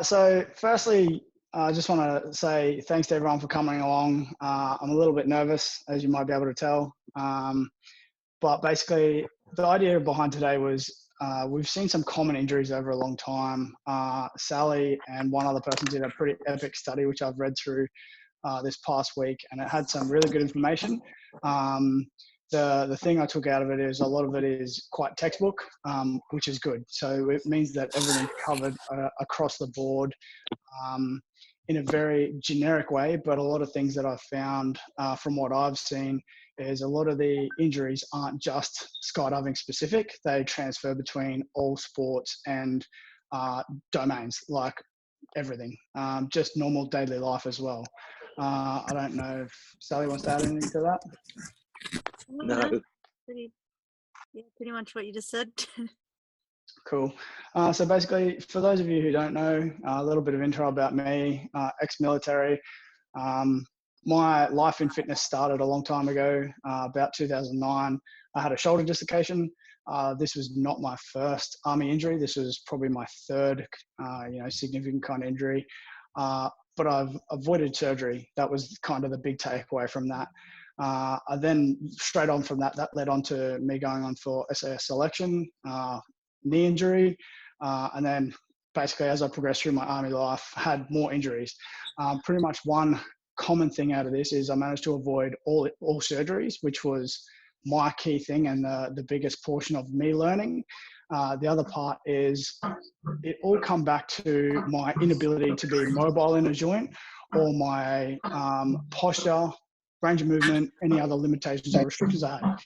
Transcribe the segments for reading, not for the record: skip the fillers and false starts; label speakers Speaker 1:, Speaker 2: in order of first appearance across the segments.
Speaker 1: So firstly, I just want to say thanks to everyone for coming along. I'm a little bit nervous, as you might be able to tell. But basically, the idea behind today was we've seen some common injuries over a long time. Sally and one other person did a pretty epic study, which I've read through this past week, and it had some really good information. The thing I took out of it is a lot of it is quite textbook, which is good. So it means that everything's covered across the board in a very generic way, but a lot of things that I've found from what I've seen is a lot of the injuries aren't just skydiving specific. They transfer between all sports and domains, like everything, just normal daily life as well. I don't know if Sally wants to add anything to that.
Speaker 2: No. Pretty much what you just said.
Speaker 1: Cool. So basically, for those of you who don't know, a little bit of intro about me, ex-military. My life in fitness started a long time ago, about 2009. I had a shoulder dislocation. This was not my first army injury. This was probably my third, significant kind of injury. But I've avoided surgery. That was kind of the big takeaway from that. I then straight on from that led on to me going on for SAS selection, knee injury, and then basically as I progressed through my army life, had more injuries. Pretty much one common thing out of this is I managed to avoid all surgeries, which was my key thing and the biggest portion of me learning. The other part is it all come back to my inability to be mobile in a joint, or my posture, range of movement, any other limitations or restrictions I had.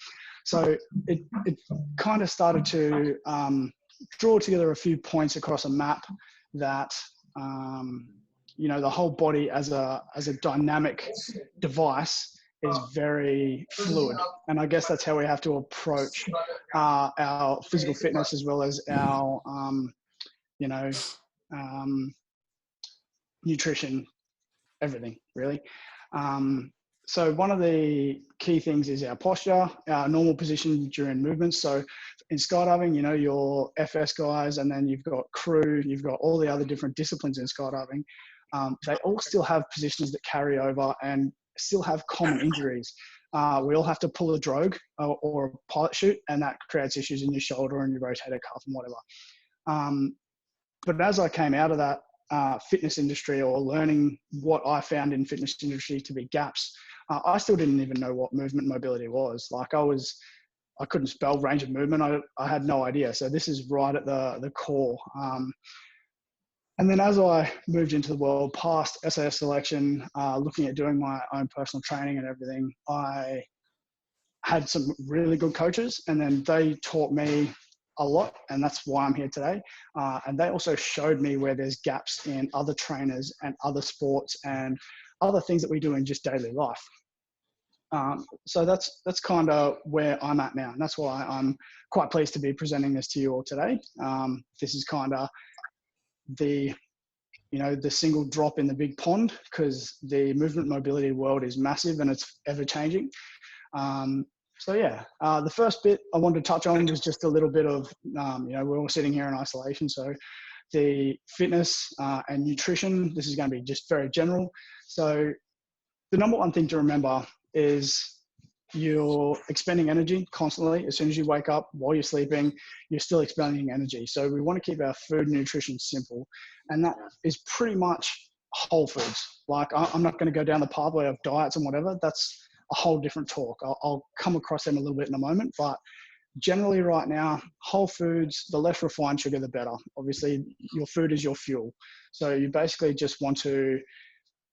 Speaker 1: So it kind of started to draw together a few points across a map that, the whole body as a dynamic device is very fluid. And I guess that's how we have to approach our physical fitness as well as our, nutrition, everything really. So one of the key things is our posture, our normal position during movements. So in skydiving, your FS guys, and then you've got crew, you've got all the other different disciplines in skydiving. They all still have positions that carry over and still have common injuries. We all have to pull a drogue or a pilot chute, and that creates issues in your shoulder and your rotator cuff and whatever. But as I came out of that fitness industry, or learning what I found in fitness industry to be gaps, I still didn't even know what movement mobility was. Like I couldn't spell range of movement. I had no idea. So this is right at the core. And then as I moved into the world past SAS selection, looking at doing my own personal training and everything, I had some really good coaches, and then they taught me a lot, and that's why I'm here today. And they also showed me where there's gaps in other trainers and other sports and other things that we do in just daily life. So that's kind of where I'm at now, and that's why I'm quite pleased to be presenting this to you all today. This is kind of the single drop in the big pond, because the movement mobility world is massive and it's ever changing. The first bit I wanted to touch on was just a little bit of, we're all sitting here in isolation. So the fitness and nutrition, this is going to be just very general. So the number one thing to remember is you're expending energy constantly. As soon as you wake up, while you're sleeping, you're still expending energy. So we want to keep our food and nutrition simple. And that is pretty much whole foods. Like I'm not going to go down the pathway of diets and whatever. That's a whole different talk. I'll come across them a little bit in a moment, but generally right now, whole foods, the less refined sugar, the better. Obviously your food is your fuel. So you basically just want to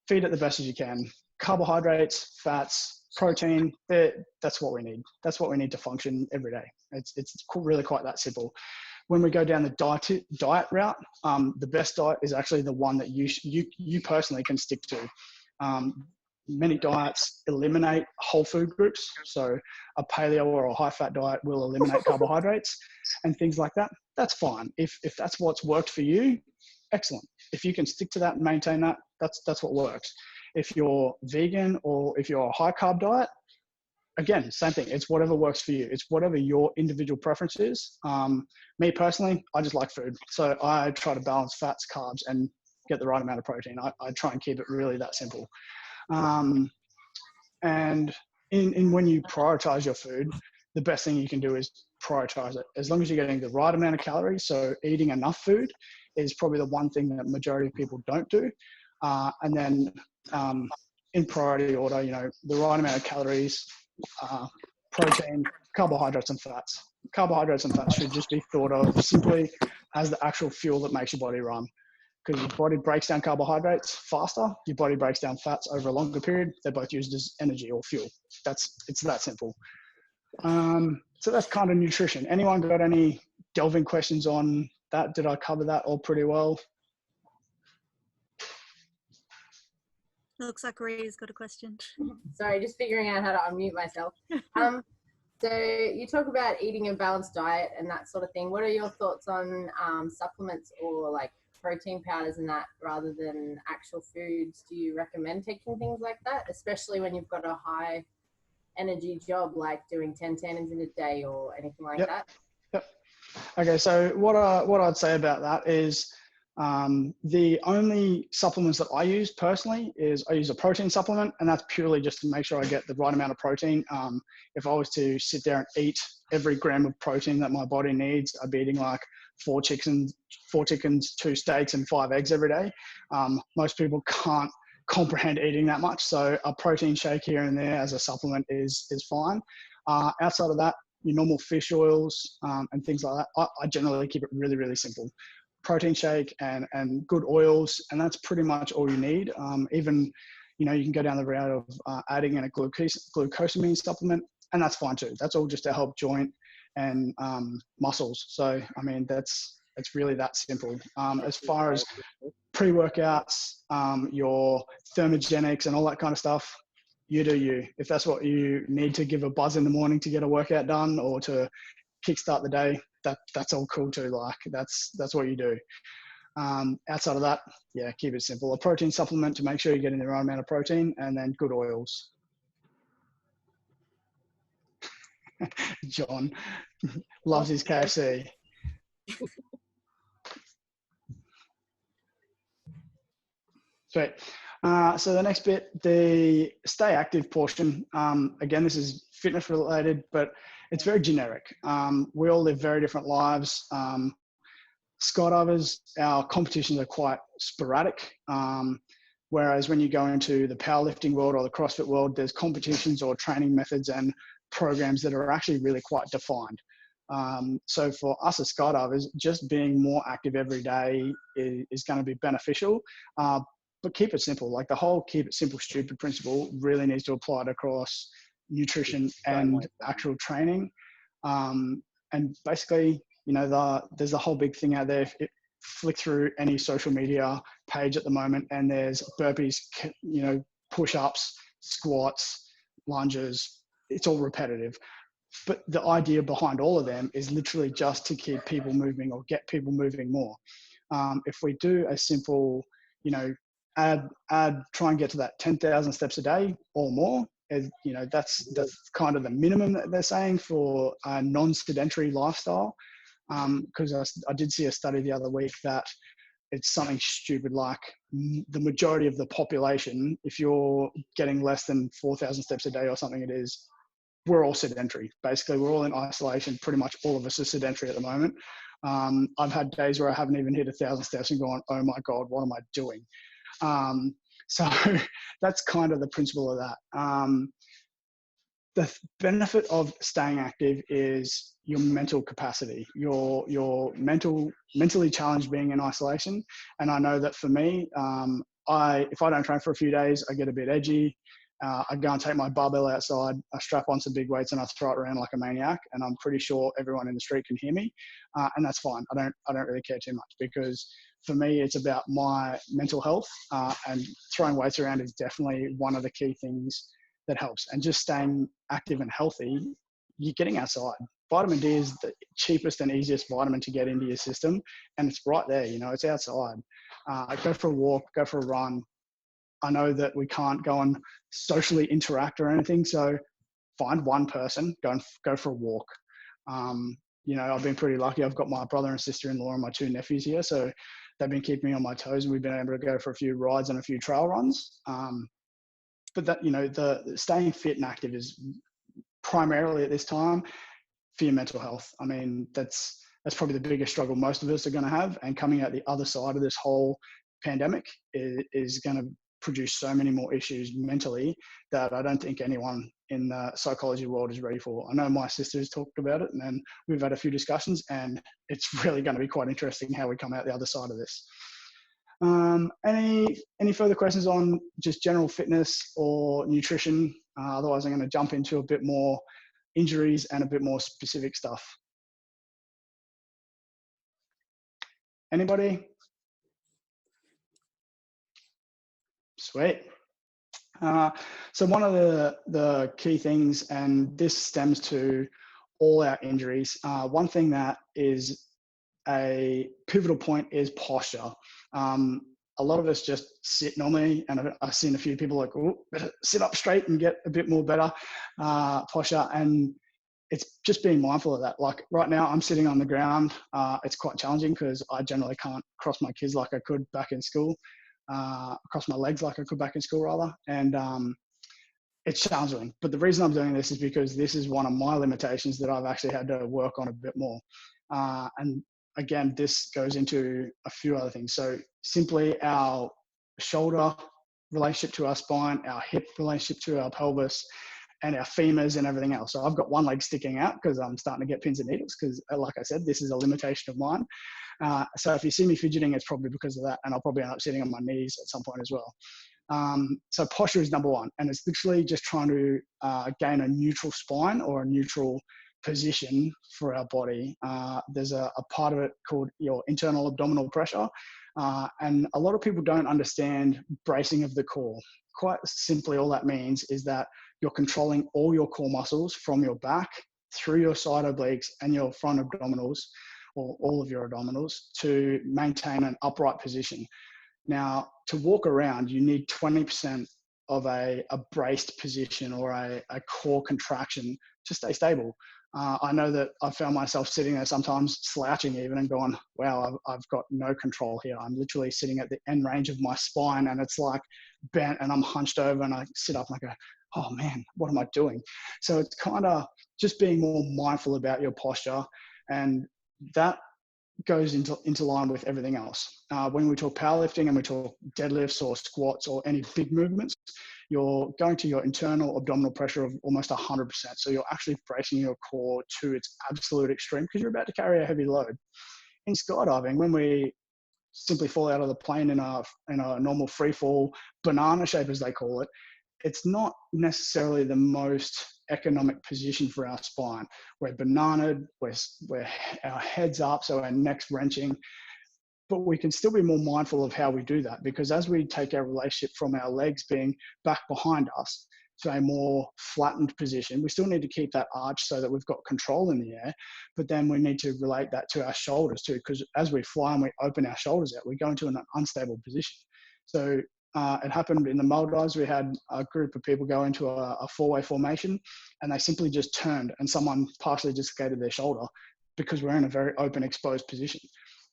Speaker 1: feed it the best as you can. Carbohydrates, fats, protein, that's what we need. That's what we need to function every day. It's really quite that simple. When we go down the diet route, the best diet is actually the one that you personally can stick to. Many diets eliminate whole food groups. So a paleo or a high fat diet will eliminate carbohydrates and things like that. That's fine. If that's what's worked for you, excellent. If you can stick to that and maintain that, that's what works. If you're vegan or if you're a high carb diet, again, same thing. It's whatever works for you. It's whatever your individual preference is. Me personally, I just like food. So I try to balance fats, carbs, and get the right amount of protein. I try and keep it really that simple. And in when you prioritize your food, the best thing you can do is prioritize it. As long as you're getting the right amount of calories, so eating enough food is probably the one thing that majority of people don't do. And then in priority order, the right amount of calories, protein, carbohydrates, and fats. Carbohydrates and fats should just be thought of simply as the actual fuel that makes your body run. Because your body breaks down carbohydrates faster, your body breaks down fats over a longer period. They're both used as energy or fuel. It's that simple. So that's kind of nutrition. Anyone got any delving questions on that? Did I cover that all pretty well?
Speaker 2: Looks like Ray's got a question.
Speaker 3: Sorry, just figuring out how to unmute myself. So you talk about eating a balanced diet and that sort of thing. What are your thoughts on supplements or like protein powders and that rather than actual foods? Do you recommend taking things like that, especially when you've got a high energy job like doing 10 tannins in a day or anything like that?
Speaker 1: Yep. Okay, so what I'd say about that is the only supplements that I use personally is I use a protein supplement, and that's purely just to make sure I get the right amount of protein. If I was to sit there and eat every gram of protein that my body needs, I'd be eating like 4 chickens, 2 steaks, and 5 eggs every day. Most people can't comprehend eating that much, so a protein shake here and there as a supplement is fine. Outside of that, your normal fish oils and things like that, I generally keep it really, really simple. Protein shake and good oils, and that's pretty much all you need. Even, you can go down the route of adding in a glucosamine supplement, and that's fine too. That's all just to help joint and muscles. So, I mean, it's really that simple. As far as pre-workouts, your thermogenics and all that kind of stuff, you do you. If that's what you need to give a buzz in the morning to get a workout done or to kickstart the day, that's all cool too. Like that's what you do. Outside of that, yeah, keep it simple. A protein supplement to make sure you're getting the right amount of protein, and then good oils. John loves his KFC. Sweet. So the next bit, the stay active portion. Again, this is fitness related, but it's very generic. We all live very different lives. Skydivers, our competitions are quite sporadic. Whereas when you go into the powerlifting world or the CrossFit world, there's competitions or training methods and programs that are actually really quite defined. So for us as skydivers, just being more active every day is going to be beneficial. But keep it simple. Like the whole keep it simple, stupid principle really needs to apply it across nutrition and actual training. And basically, there's a whole big thing out there. Flick through any social media page at the moment, and there's burpees, push-ups, squats, lunges. It's all repetitive. But the idea behind all of them is literally just to keep people moving or get people moving more. If we do a simple, try and get to that 10,000 steps a day or more. That's kind of the minimum that they're saying for a non-sedentary lifestyle. Because I did see a study the other week that it's something stupid like the majority of the population, if you're getting less than 4,000 steps a day or something, we're all sedentary. Basically, we're all in isolation. Pretty much all of us are sedentary at the moment. I've had days where I haven't even hit 1,000 steps and gone, oh my God, what am I doing? So that's kind of the principle of that. The benefit of staying active is your mental capacity, your mentally challenged being in isolation. And I know that for me, if I don't train for a few days, I get a bit edgy. I go and take my barbell outside, I strap on some big weights and I throw it around like a maniac. And I'm pretty sure everyone in the street can hear me. And that's fine. I don't really care too much, because for me, it's about my mental health, and throwing weights around is definitely one of the key things that helps. And just staying active and healthy, you're getting outside. Vitamin D is the cheapest and easiest vitamin to get into your system. And it's right there, it's outside. Go for a walk, go for a run. I know that we can't go and socially interact or anything. So find one person, go for a walk. You know, I've been pretty lucky. I've got my brother and sister-in-law and my 2 nephews here, so they've been keeping me on my toes, and we've been able to go for a few rides and a few trail runs. But that, you know, the staying fit and active is primarily at this time for your mental health. I mean, that's probably the biggest struggle most of us are going to have. And coming out the other side of this whole pandemic is going to produce so many more issues mentally that I don't think anyone in the psychology world is ready for. I know my sister's talked about it, and then we've had a few discussions, and it's really going to be quite interesting how we come out the other side of this. Any further questions on just general fitness or nutrition? Otherwise, I'm going to jump into a bit more injuries and a bit more specific stuff. Anybody? Sweet. So one of the key things, and this stems to all our injuries, one thing that is a pivotal point is posture. A lot of us just sit normally, and I've seen a few people like, oh, better sit up straight and get a bit more better posture. And it's just being mindful of that. Like right now, I'm sitting on the ground. It's quite challenging because I generally can't cross my kids like I could back in school, cross my legs like I could back in school rather. And it's challenging. But the reason I'm doing this is because this is one of my limitations that I've actually had to work on a bit more. And again, this goes into a few other things. So simply our shoulder relationship to our spine, our hip relationship to our pelvis, and our femurs and everything else. So I've got one leg sticking out because I'm starting to get pins and needles because, like I said, this is a limitation of mine. So if you see me fidgeting, it's probably because of that, and I'll probably end up sitting on my knees at some point as well. So posture is number one, and it's literally just trying to gain a neutral spine or a neutral position for our body. There's a part of it called your internal abdominal pressure, and a lot of people don't understand bracing of the core. Quite simply, all that means is that you're controlling all your core muscles from your back through your side obliques and your front abdominals, or all of your abdominals, to maintain an upright position. Now, to walk around, you need 20% of a braced position or a core contraction to stay stable. I know that I've found myself sitting there sometimes slouching even and going, wow, I've got no control here. I'm literally sitting at the end range of my spine and it's like bent and I'm hunched over and I sit up and I go, oh man, what am I doing? So it's kind of just being more mindful about your posture, and that goes into line with everything else. When we talk powerlifting and we talk deadlifts or squats or any big movements, you're going to your internal abdominal pressure of almost 100%. So you're actually bracing your core to its absolute extreme because you're about to carry a heavy load. In skydiving, when we simply fall out of the plane in a normal free fall banana shape, as they call it, it's not necessarily the most economic position for our spine. We're bananaed, we're our head's up, so our neck's wrenching. But we can still be more mindful of how we do that, because as we take our relationship from our legs being back behind us to a more flattened position, we still need to keep that arch so that we've got control in the air, but then we need to relate that to our shoulders too, because as we fly and we open our shoulders out, we go into an unstable position. So it happened in the Maldives. We had a group of people go into a four-way formation and they simply just turned and someone partially dislocated their shoulder because we're in a very open, exposed position.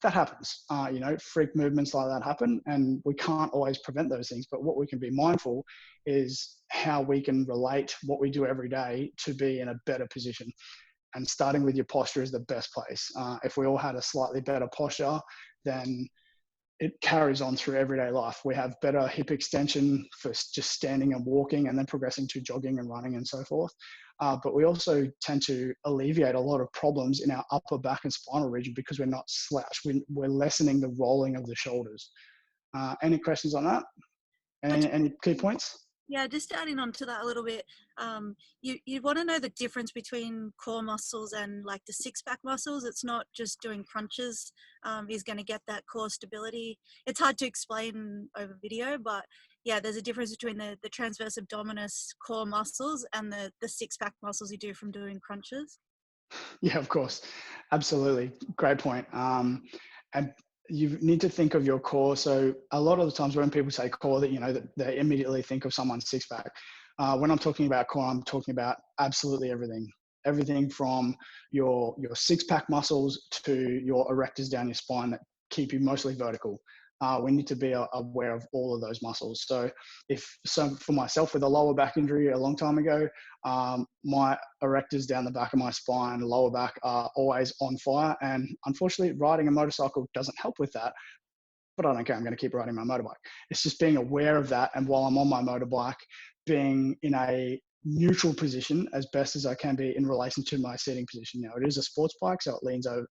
Speaker 1: That happens, you know, freak movements like that happen, and we can't always prevent those things. But what we can be mindful is how we can relate what we do every day to be in a better position. And starting with your posture is the best place. If we all had a slightly better posture, then it carries on through everyday life. We have better hip extension for just standing and walking, and then progressing to jogging and running and so forth. But we also tend to alleviate a lot of problems in our upper back and spinal region because we're not slouched. We're lessening the rolling of the shoulders. Any questions on that? Any key points?
Speaker 2: Yeah, just adding on to that a little bit, you want to know the difference between core muscles and like the six-pack muscles. It's not just doing crunches is going to get that core stability. It's hard to explain over video, but yeah, there's a difference between the transverse abdominis core muscles and the six-pack muscles you do from doing crunches.
Speaker 1: Yeah, of course. Absolutely. Great point. And you need to think of your core. So a lot of the times when people say core, that, you know, that they immediately think of someone's six pack. When I'm talking about core, I'm talking about absolutely everything. Everything from your six-pack muscles to your erectors down your spine that keep you mostly vertical. We need to be aware of all of those muscles. So for myself with a lower back injury a long time ago, my erectors down the back of my spine, lower back, are always on fire. And unfortunately, riding a motorcycle doesn't help with that. But I don't care, I'm going to keep riding my motorbike. It's just being aware of that. And while I'm on my motorbike, being in a neutral position as best as I can be in relation to my seating position. Now, it is a sports bike, so it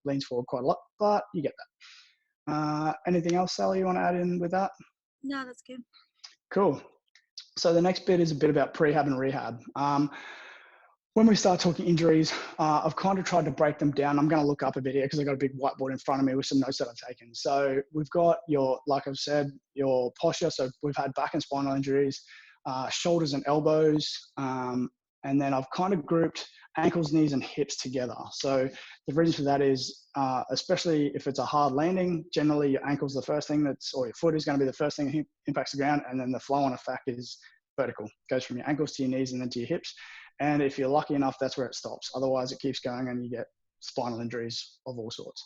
Speaker 1: leans forward quite a lot, but you get that. Anything else, Sally, you want to add in with that?
Speaker 2: No, that's good.
Speaker 1: Cool. So the next bit is a bit about prehab and rehab. When we start talking injuries, I've kind of tried to break them down. I'm going to look up a bit here because I've got a big whiteboard in front of me with some notes that I've taken. So we've got like I've said, your posture. So we've had back and spinal injuries, shoulders and elbows. And then I've kind of grouped ankles, knees, and hips together. So the reason for that is, especially if it's a hard landing, generally your ankle's the first thing or your foot is going to be the first thing that impacts the ground. And then the flow on effect is vertical. It goes from your ankles to your knees and then to your hips. And if you're lucky enough, that's where it stops. Otherwise, it keeps going and you get spinal injuries of all sorts.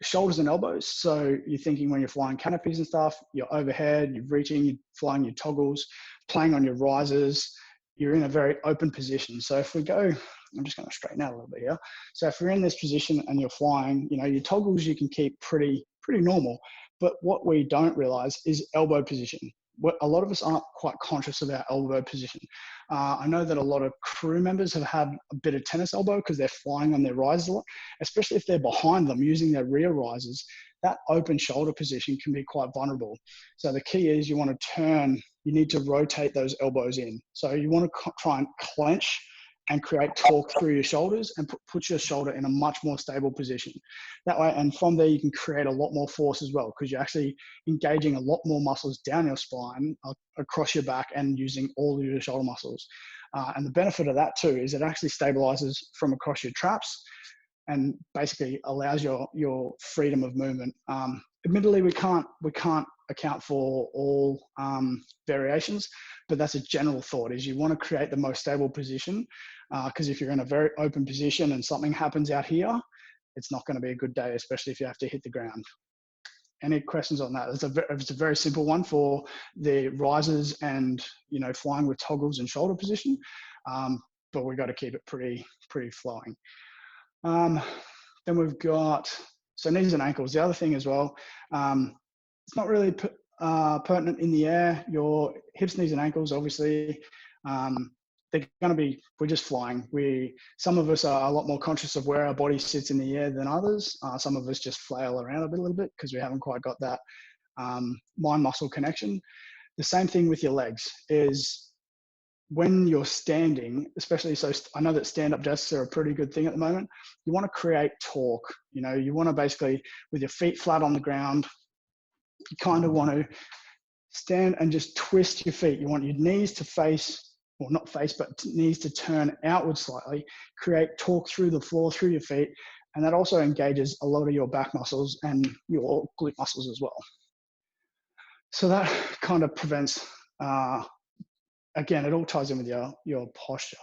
Speaker 1: Shoulders and elbows. So you're thinking when you're flying canopies and stuff, you're overhead, you're reaching, you're flying your toggles, playing on your risers, you're in a very open position. So if we go, I'm just going to straighten out a little bit here. So if you're in this position and you're flying, your toggles you can keep pretty normal. But what we don't realize is elbow position. A lot of us aren't quite conscious of our elbow position. I know that a lot of crew members have had a bit of tennis elbow because they're flying on their risers a lot, especially if they're behind them using their rear risers. That open shoulder position can be quite vulnerable. So the key is you want to turn, you need to rotate those elbows in. So you want to try and clench and create torque through your shoulders and put your shoulder in a much more stable position. That way, and from there you can create a lot more force as well because you're actually engaging a lot more muscles down your spine, across your back, and using all of your shoulder muscles. And the benefit of that too is it actually stabilizes from across your traps and basically allows your freedom of movement. Admittedly, we can't account for all variations, but that's a general thought, is you want to create the most stable position, because if you're in a very open position and something happens out here, it's not going to be a good day, especially if you have to hit the ground. Any questions on that? It's a very simple one for the risers and flying with toggles and shoulder position, but we've got to keep it pretty flowing. Then we've got knees and ankles. The other thing as well, it's not really pertinent in the air. Your hips, knees, and ankles, obviously, they're going to be, we're just flying. Some of us are a lot more conscious of where our body sits in the air than others. Some of us just flail around a little bit because we haven't quite got that mind-muscle connection. The same thing with your legs is when you're standing, especially, so I know that stand-up desks are a pretty good thing at the moment. You want to create torque. You want to basically, with your feet flat on the ground, you kind of want to stand and just twist your feet. You want your knees to face, well, not face, but knees to turn outward slightly, create torque through the floor, through your feet, and that also engages a lot of your back muscles and your glute muscles as well. So that kind of prevents, again, it all ties in with your posture.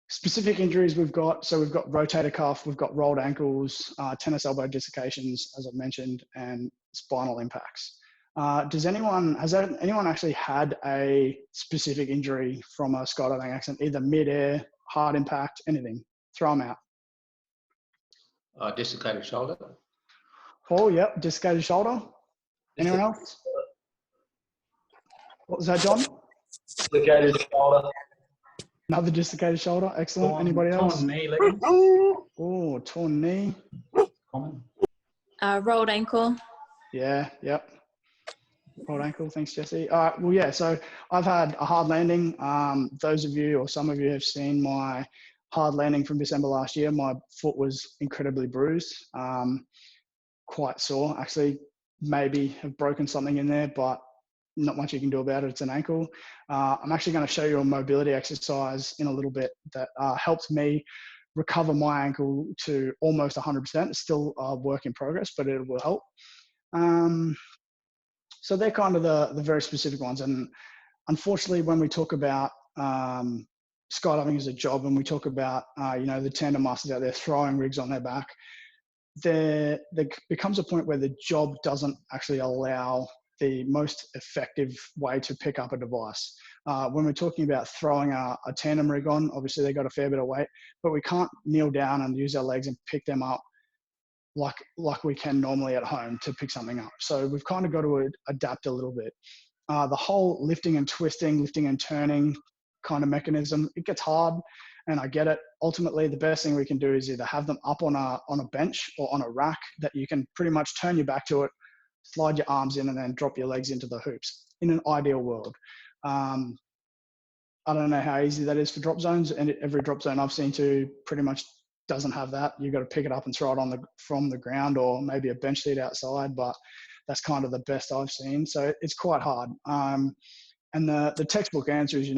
Speaker 1: Specific injuries we've got rotator cuff, we've got rolled ankles, tennis elbow dislocations, as I've mentioned, and spinal impacts. Has anyone actually had a specific injury from a skydiving accident, either mid-air, hard impact, anything? Throw them out.
Speaker 4: Dislocated shoulder.
Speaker 1: Oh, yep, dislocated shoulder. Anyone else? What was that, John?
Speaker 4: Dislocated shoulder.
Speaker 1: Another dislocated shoulder. Excellent. Anybody else?
Speaker 5: Torn knee, leggings.
Speaker 1: Oh, torn knee.
Speaker 5: Common.
Speaker 6: Rolled ankle.
Speaker 1: Yeah, yep. Rolled ankle. Thanks, Jesse. All right. Well, yeah, so I've had a hard landing. Those of you, or some of you, have seen my hard landing from December last year. My foot was incredibly bruised, quite sore. Actually, maybe have broken something in there, but not much you can do about it. It's an ankle. I'm actually going to show you a mobility exercise in a little bit that helped me recover my ankle to almost 100%. It's still a work in progress, but it will help. So they're kind of the very specific ones. And unfortunately, when we talk about skydiving as a job and we talk about, the tandem masters out there throwing rigs on their back, there becomes a point where the job doesn't actually allow the most effective way to pick up a device. When we're talking about throwing a tandem rig on, obviously they've got a fair bit of weight, but we can't kneel down and use our legs and pick them up like we can normally at home to pick something up. So we've kind of got to adapt a little bit. The whole lifting and twisting, lifting and turning kind of mechanism, it gets hard, and I get it. Ultimately, the best thing we can do is either have them up on a bench or on a rack that you can pretty much turn your back to it, slide your arms in, and then drop your legs into the hoops in an ideal world. I don't know how easy that is for drop zones, and every drop zone I've seen to pretty much doesn't have that. You've got to pick it up and throw it from the ground, or maybe a bench seat outside, but that's kind of the best I've seen. So it's quite hard. And the textbook answer is,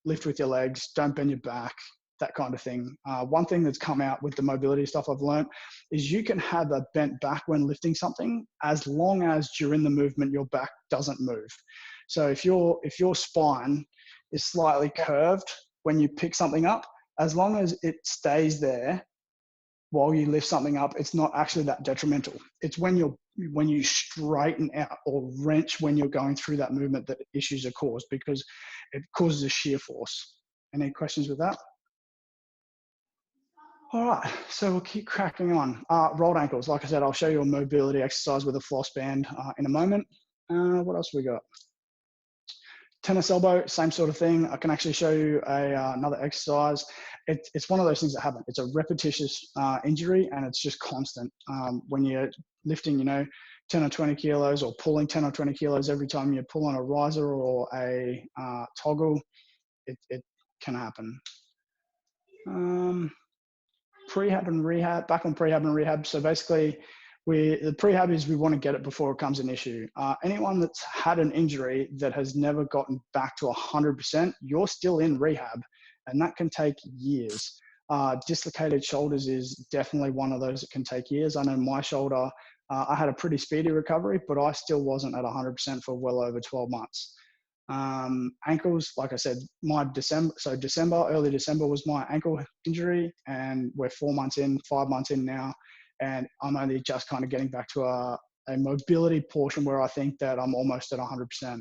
Speaker 1: lift with your legs, don't bend your back, that kind of thing. One thing that's come out with the mobility stuff I've learned is you can have a bent back when lifting something as long as during the movement your back doesn't move. So if your spine is slightly curved when you pick something up, as long as it stays there while you lift something up, it's not actually that detrimental. It's when you straighten out or wrench when you're going through that movement that issues are caused, because it causes a shear force. Any questions with that? All right, so we'll keep cracking on. Rolled ankles, like I said, I'll show you a mobility exercise with a floss band in a moment. What else we got? Tennis elbow, same sort of thing. I can actually show you another exercise. It's one of those things that happen. It's a repetitious injury, and it's just constant. When you're lifting, 10 or 20 kilos, or pulling 10 or 20 kilos every time you pull on a riser or a toggle, it can happen. Prehab and rehab, back on prehab and rehab. So basically, the prehab is we want to get it before it becomes an issue. Anyone that's had an injury that has never gotten back to 100%, you're still in rehab, and that can take years. Dislocated shoulders is definitely one of those that can take years. I know my shoulder, I had a pretty speedy recovery, but I still wasn't at 100% for well over 12 months. Ankles, like I said, early December was my ankle injury, and we're 5 months in now, and I'm only just kind of getting back to a mobility portion where I think that I'm almost at 100%.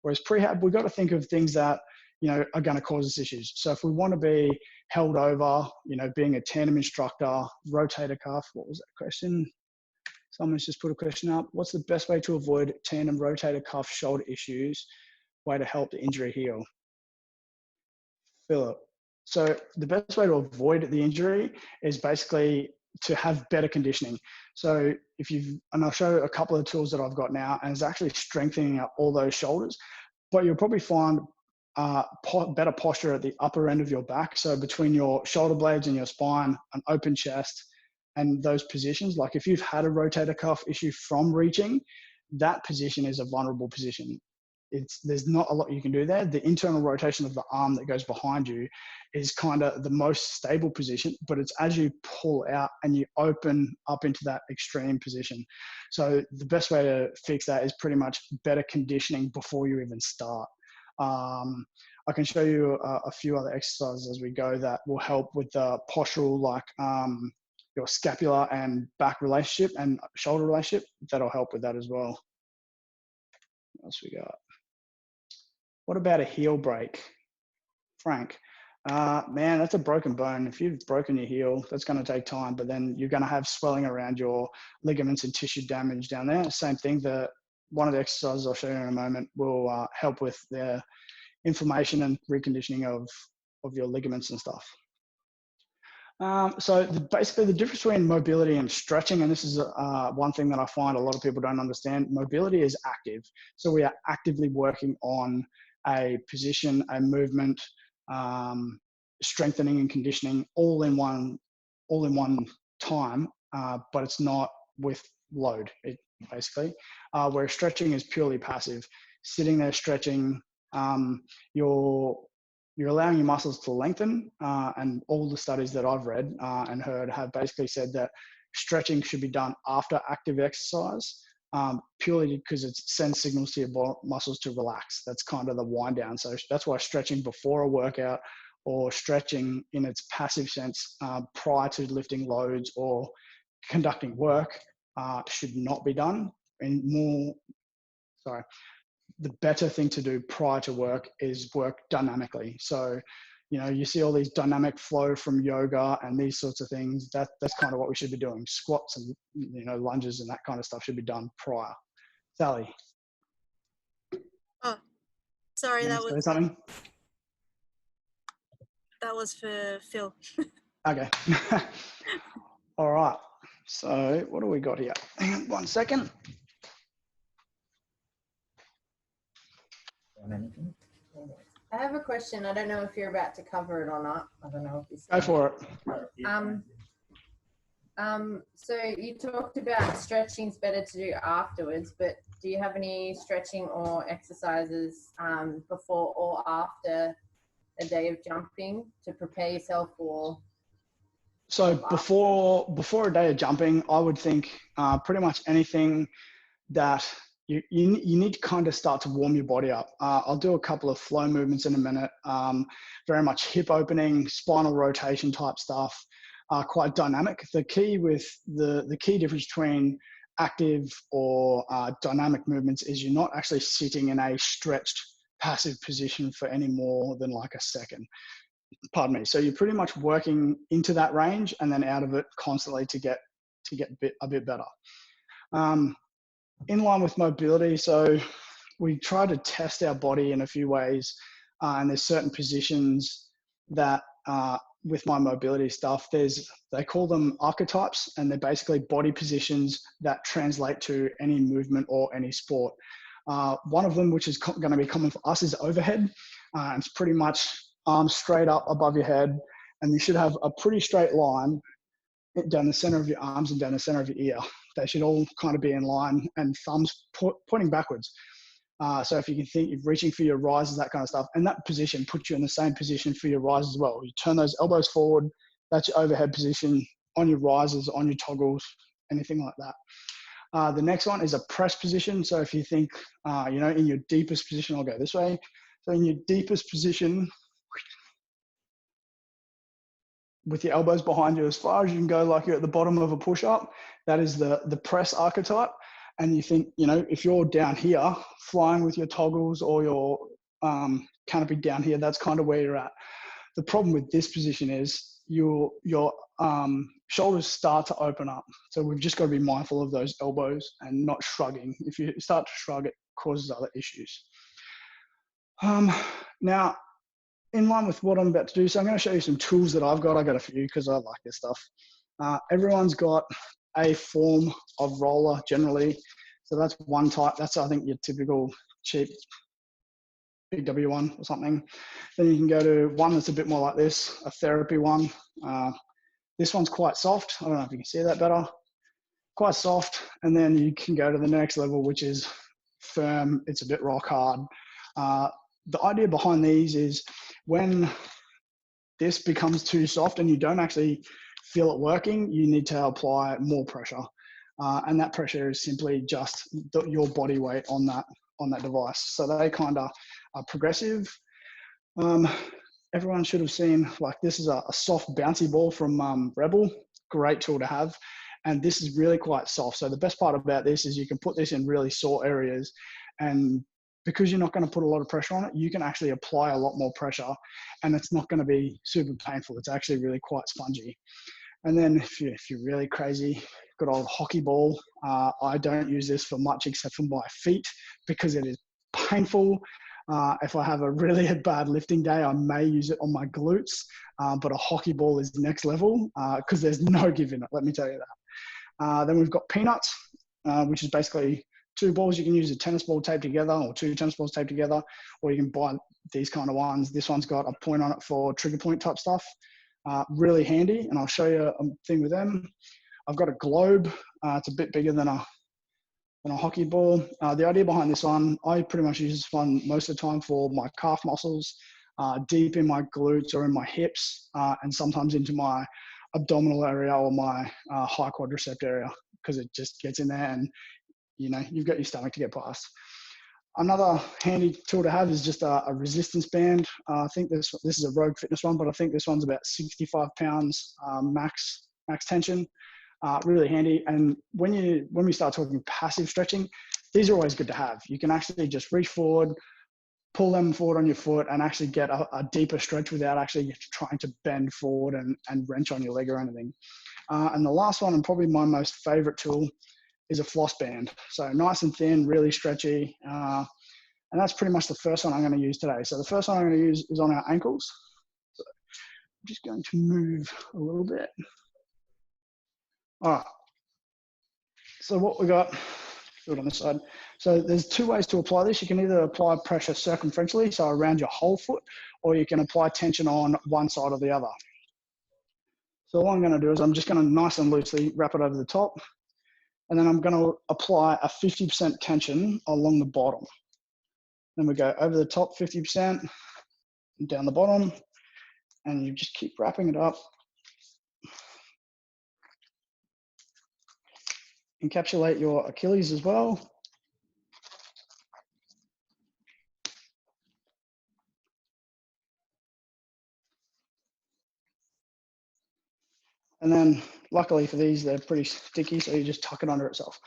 Speaker 1: Whereas prehab, we've got to think of things that, are going to cause us issues. So if we want to be held over, being a tandem instructor, rotator cuff, what was that question? Someone's just put a question up. What's the best way to avoid tandem rotator cuff shoulder issues? Way to help the injury heal? Philip. So the best way to avoid the injury is basically to have better conditioning. So and I'll show a couple of tools that I've got now, and it's actually strengthening up all those shoulders, but you'll probably find better posture at the upper end of your back. So between your shoulder blades and your spine, an open chest, and those positions. Like if you've had a rotator cuff issue from reaching, that position is a vulnerable position. There's not a lot you can do there. The internal rotation of the arm that goes behind you is kind of the most stable position, but it's as you pull out and you open up into that extreme position. So the best way to fix that is pretty much better conditioning before you even start. I can show you a few other exercises as we go that will help with the postural, like your scapular and back relationship and shoulder relationship. That'll help with that as well. What else we got? What about a heel break? Frank, man, that's a broken bone. If you've broken your heel, that's going to take time, but then you're going to have swelling around your ligaments and tissue damage down there. Same thing, one of the exercises I'll show you in a moment will help with the inflammation and reconditioning of your ligaments and stuff. So basically the difference between mobility and stretching, and this is one thing that I find a lot of people don't understand, mobility is active. So we are actively working on a position, a movement, strengthening and conditioning all in one time, but it's not with load, basically. Where stretching is purely passive. Sitting there stretching, you're allowing your muscles to lengthen, and all the studies that I've read and heard have basically said that stretching should be done after active exercise. purely because it sends signals to your muscles to relax. That's kind of the wind down. So that's why stretching before a workout or stretching in its passive sense prior to lifting loads or conducting work should not be done. And the better thing to do prior to work is work dynamically. So, you know, you see all these dynamic flow from yoga and these sorts of things. That's kind of what we should be doing. Squats and, you know, lunges and that kind of stuff should be done prior. Sally.
Speaker 2: Oh, sorry, that was
Speaker 1: something.
Speaker 2: That was for Phil.
Speaker 1: Okay. All right. So what do we got here? Hang on 1 second.
Speaker 3: I have a question. I don't know if you're about to cover it or not. I don't know if you
Speaker 1: Go for it.
Speaker 3: So you talked about stretching's better to do afterwards, but do you have any stretching or exercises before or after a day of jumping to prepare yourself for?
Speaker 1: So before a day of jumping, I would think pretty much anything that you need to kind of start to warm your body up. I'll do a couple of flow movements in a minute, very much hip opening, spinal rotation type stuff, quite dynamic. The key difference between active or dynamic movements is you're not actually sitting in a stretched passive position for any more than like a second. Pardon me. So you're pretty much working into that range and then out of it constantly to get a bit better. In line with mobility, so we try to test our body in a few ways, and there's certain positions that with my mobility stuff, they call them archetypes, and they're basically body positions that translate to any movement or any sport. One of them, which is going to be common for us, is overhead. It's pretty much arms straight up above your head, and you should have a pretty straight line down the center of your arms and down the center of your ear. They should all kind of be in line and thumbs pointing backwards. So if you can think you're reaching for your rises, that kind of stuff, and that position puts you in the same position for your rise as well. You turn those elbows forward, that's your overhead position on your rises, on your toggles, anything like that. The next one is a press position. So if you think, you know, in your deepest position, I'll go this way. So in your deepest position, with your elbows behind you as far as you can go, like you're at the bottom of a push-up, that is the press archetype. And you think, you know, if you're down here flying with your toggles or your canopy down here, that's kind of where you're at. The problem with this position is your shoulders start to open up. So we've just got to be mindful of those elbows and not shrugging. If you start to shrug, it causes other issues. Now, in line with what I'm about to do, so I'm going to show you some tools that I've got. I got a few because I like this stuff. Everyone's got a form of roller generally. So that's one type. That's, I think, your typical cheap Big W one or something. Then you can go to one that's a bit more like this, a therapy one. This one's quite soft. I don't know if you can see that better. Quite soft. And then you can go to the next level, which is firm. It's a bit rock hard. The idea behind these is when this becomes too soft and you don't actually feel it working, you need to apply more pressure. And that pressure is simply just your body weight on that device. So they kind of are progressive. Everyone should have seen, like, this is a soft bouncy ball from Rebel. Great tool to have. And this is really quite soft. So the best part about this is you can put this in really sore areas, and because you're not going to put a lot of pressure on it, you can actually apply a lot more pressure and it's not going to be super painful. It's actually really quite spongy. And then if you're really crazy, good old hockey ball. I don't use this for much except for my feet because it is painful. If I have a really bad lifting day, I may use it on my glutes, but a hockey ball is next level because there's no give in it, let me tell you that. Then we've got peanuts, which is basically two balls. You can use a tennis ball taped together or two tennis balls taped together, or you can buy these kind of ones. This one's got a point on it for trigger point type stuff. Really handy, and I'll show you a thing with them. I've got a globe. It's a bit bigger than a hockey ball. The idea behind this one, I pretty much use this one most of the time for my calf muscles, deep in my glutes or in my hips, and sometimes into my abdominal area or my high quadricep area, because it just gets in there and you've got your stomach to get past. Another handy tool to have is just a resistance band. I think this is a Rogue Fitness one, but I think this one's about 65 pounds max tension. Really handy. And when we start talking passive stretching, these are always good to have. You can actually just reach forward, pull them forward on your foot, and actually get a deeper stretch without actually trying to bend forward and wrench on your leg or anything. And the last one, and probably my most favorite tool, is a floss band. So nice and thin, really stretchy. And that's pretty much the first one I'm going to use today. So the first one I'm going to use is on our ankles. So I'm just going to move a little bit. All right. So what we got, do it on this side. So there's two ways to apply this. You can either apply pressure circumferentially, so around your whole foot, or you can apply tension on one side or the other. So what I'm going to do is I'm just going to nice and loosely wrap it over the top. And then I'm going to apply a 50% tension along the bottom. Then we go over the top 50% and down the bottom, and you just keep wrapping it up. Encapsulate your Achilles as well. And then luckily for these, they're pretty sticky, so you just tuck it under itself.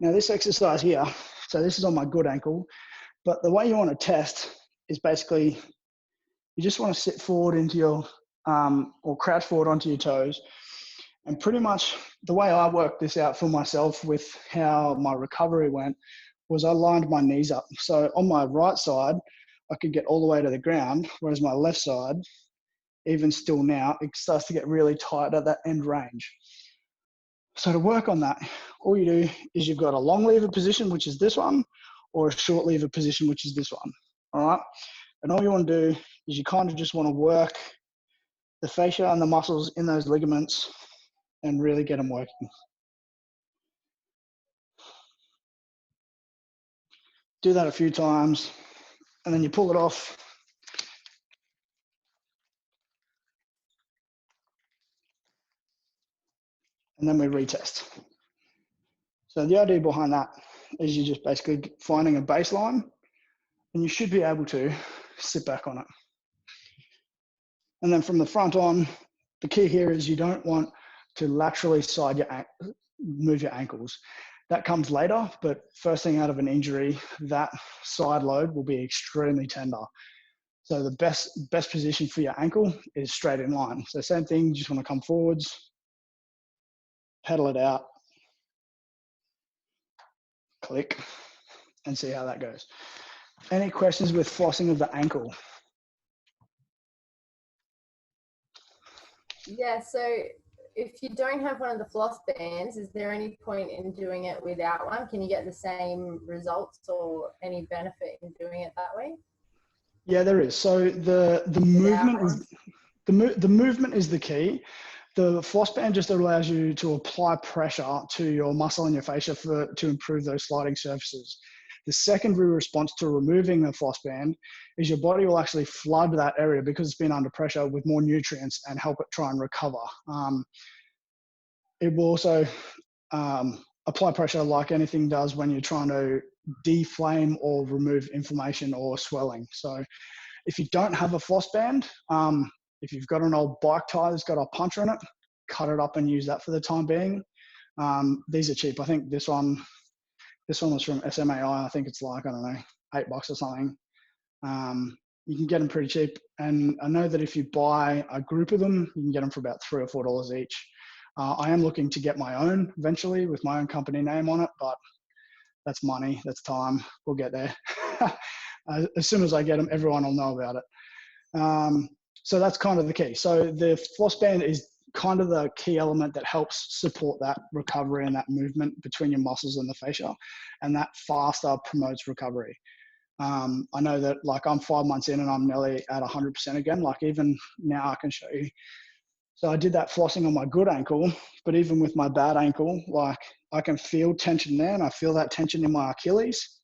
Speaker 1: Now this exercise here, so this is on my good ankle, but the way you want to test is basically, you just want to sit forward into your, or crouch forward onto your toes. And pretty much the way I worked this out for myself with how my recovery went was I lined my knees up. So on my right side, I could get all the way to the ground, whereas my left side, even still now, it starts to get really tight at that end range. So to work on that, all you do is you've got a long lever position, which is this one, or a short lever position, which is this one, all right? And all you want to do is you kind of just want to work the fascia and the muscles in those ligaments and really get them working. Do that a few times, and then you pull it off. And then we retest. So the idea behind that is you're just basically finding a baseline, and you should be able to sit back on it. And then from the front on, the key here is you don't want to laterally move your ankles. That comes later, but first thing out of an injury, that side load will be extremely tender. So the best position for your ankle is straight in line. So same thing, you just want to come forwards, pedal it out, click, and see how that goes. Any questions with flossing of the ankle?
Speaker 3: Yeah, so if you don't have one of the floss bands, is there any point in doing it without one? Can you get the same results or any benefit in doing it that way?
Speaker 1: Yeah, there is. So the movement is the key. The floss band just allows you to apply pressure to your muscle and your fascia to improve those sliding surfaces. The secondary response to removing the floss band is your body will actually flood that area because it's been under pressure with more nutrients and help it try and recover. It will also apply pressure like anything does when you're trying to deflame or remove inflammation or swelling. So if you don't have a floss band, if you've got an old bike tire that's got a puncture in it, cut it up and use that for the time being. These are cheap. I think this one was from SMAI. I think it's like, I don't know, $8 or something. You can get them pretty cheap. And I know that if you buy a group of them, you can get them for about $3 or $4 each. I am looking to get my own eventually with my own company name on it, but that's money, that's time. We'll get there. As soon as I get them, everyone will know about it. So that's kind of the key. So the floss band is kind of the key element that helps support that recovery and that movement between your muscles and the fascia, and that faster promotes recovery. I know that like I'm 5 months in and I'm nearly at 100% again. Like even now I can show you. So I did that flossing on my good ankle, but even with my bad ankle, like I can feel tension there, and I feel that tension in my Achilles.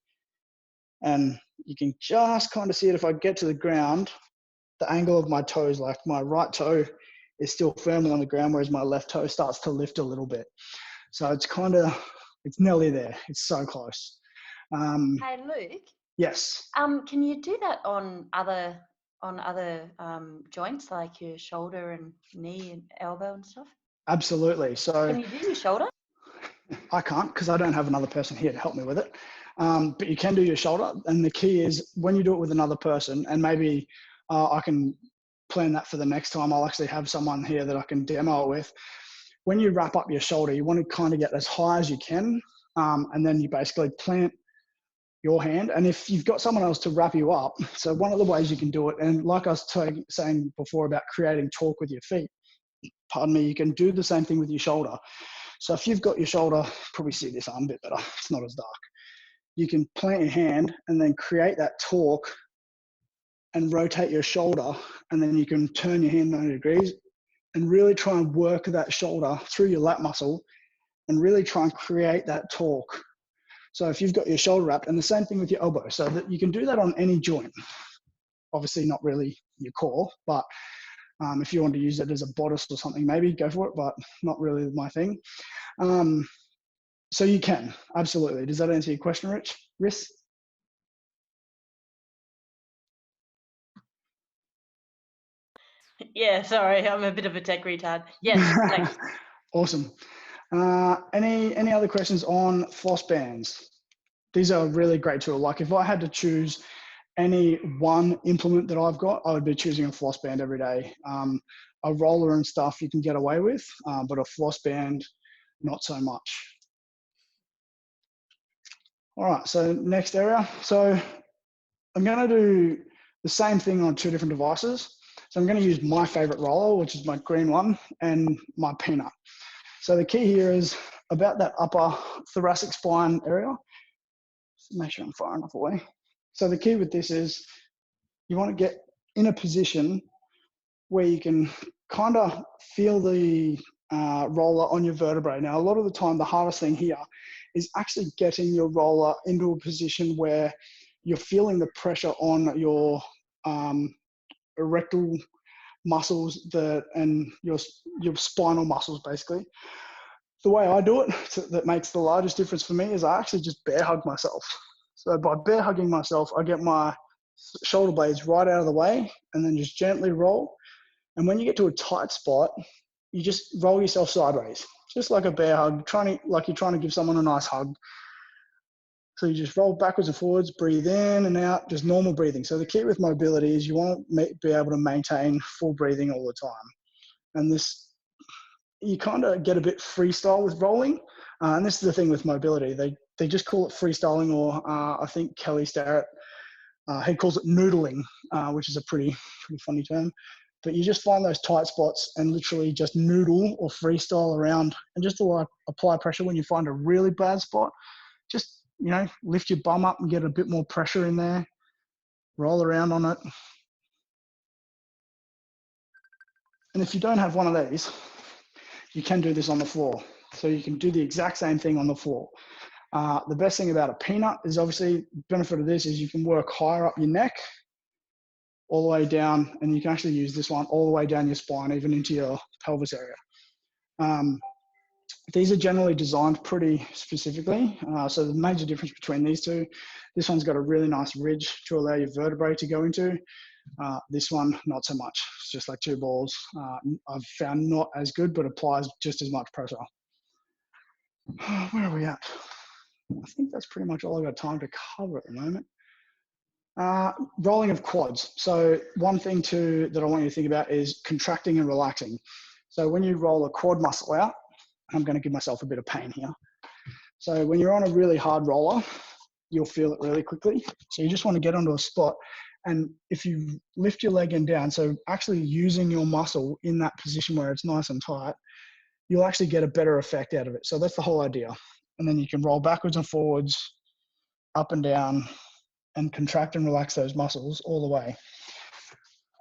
Speaker 1: And you can just kind of see it if I get to the ground, the angle of my toes, like my right toe is still firmly on the ground, whereas my left toe starts to lift a little bit. So it's kind of, It's nearly there. It's so close.
Speaker 5: Hey, Luke.
Speaker 1: Yes.
Speaker 5: Can you do that on other joints like your shoulder and knee and elbow and stuff?
Speaker 1: Absolutely. So
Speaker 5: Can you do your shoulder?
Speaker 1: I can't because I don't have another person here to help me with it. But you can do your shoulder. And the key is when you do it with another person, and maybe I can plan that for the next time. I'll actually have someone here that I can demo it with. When you wrap up your shoulder, you want to kind of get as high as you can. And then you basically plant your hand. And if you've got someone else to wrap you up, so one of the ways you can do it, and like I was saying before about creating torque with your feet, pardon me, you can do the same thing with your shoulder. So if you've got your shoulder, probably see this arm a bit better, it's not as dark. You can plant your hand and then create that torque and rotate your shoulder, and then you can turn your hand 90 degrees and really try and work that shoulder through your lat muscle and really try and create that torque. So if you've got your shoulder wrapped, and the same thing with your elbow, so that you can do that on any joint. Obviously not really your core, but if you want to use it as a bodice or something, maybe go for it, but not really my thing. So you can, absolutely. Does that answer your question, Riss?
Speaker 5: Yeah, sorry, I'm a bit of a tech retard. Yes, thanks.
Speaker 1: Awesome. Any other questions on Floss Bands? These are a really great tool. Like if I had to choose any one implement that I've got, I would be choosing a Floss Band every day. A roller and stuff you can get away with, but a Floss Band, not so much. All right, so next area. So I'm going to do the same thing on two different devices. So I'm going to use my favorite roller, which is my green one, and my peanut. So the key here is about that upper thoracic spine area. Make sure I'm far enough away. So the key with this is you want to get in a position where you can kind of feel the roller on your vertebrae. Now, a lot of the time, the hardest thing here is actually getting your roller into a position where you're feeling the pressure on your erectile muscles and your spinal muscles, basically. The way I do it that makes the largest difference for me is I actually just bear hug myself. So by bear hugging myself, I get my shoulder blades right out of the way and then just gently roll. And when you get to a tight spot, you just roll yourself sideways, just like a bear hug, like you're trying to give someone a nice hug. So you just roll backwards and forwards, breathe in and out, just normal breathing. So the key with mobility is you want to be able to maintain full breathing all the time. And this, you kind of get a bit freestyle with rolling. And this is the thing with mobility. They just call it freestyling, or I think Kelly Starrett, he calls it noodling, which is a pretty funny term. But you just find those tight spots and literally just noodle or freestyle around and just apply pressure when you find a really bad spot. Just, lift your bum up and get a bit more pressure in there. Roll around on it. And if you don't have one of these, you can do this on the floor. So you can do the exact same thing on the floor. The best thing about a peanut is obviously the benefit of this is you can work higher up your neck, all the way down, and you can actually use this one all the way down your spine, even into your pelvis area. These are generally designed pretty specifically. So the major difference between these two, this one's got a really nice ridge to allow your vertebrae to go into. This one, not so much. It's just like two balls. I've found not as good, but applies just as much pressure. Where are we at? I think that's pretty much all I've got time to cover at the moment. Rolling of quads. So one thing that I want you to think about is contracting and relaxing. So when you roll a quad muscle out, I'm going to give myself a bit of pain here. So when you're on a really hard roller, you'll feel it really quickly. So you just want to get onto a spot. And if you lift your leg end down, so actually using your muscle in that position where it's nice and tight, you'll actually get a better effect out of it. So that's the whole idea. And then you can roll backwards and forwards, up and down, and contract and relax those muscles all the way.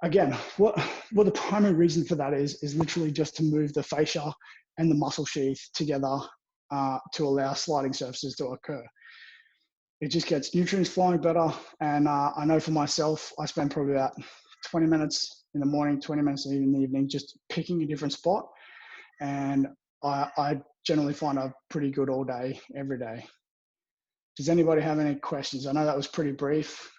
Speaker 1: Again, what the primary reason for that is literally just to move the fascia and the muscle sheath together to allow sliding surfaces to occur. It just gets nutrients flowing better. And I know for myself, I spend probably about 20 minutes in the morning, 20 minutes in the evening, just picking a different spot. And I generally find I'm pretty good all day, every day. Does anybody have any questions? I know that was pretty brief,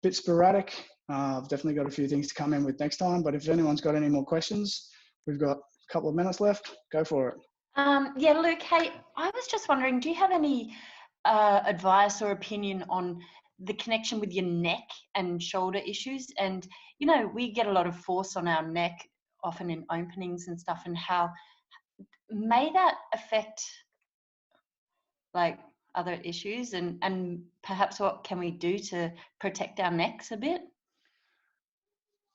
Speaker 1: bit sporadic. I've definitely got a few things to come in with next time, but if anyone's got any more questions, we've got a couple of minutes left. Go for it.
Speaker 5: Yeah, Luke, hey, I was just wondering, do you have any advice or opinion on the connection with your neck and shoulder issues? And, you know, we get a lot of force on our neck, often in openings and stuff, and how may that affect like other issues, and perhaps what can we do to protect our necks a bit?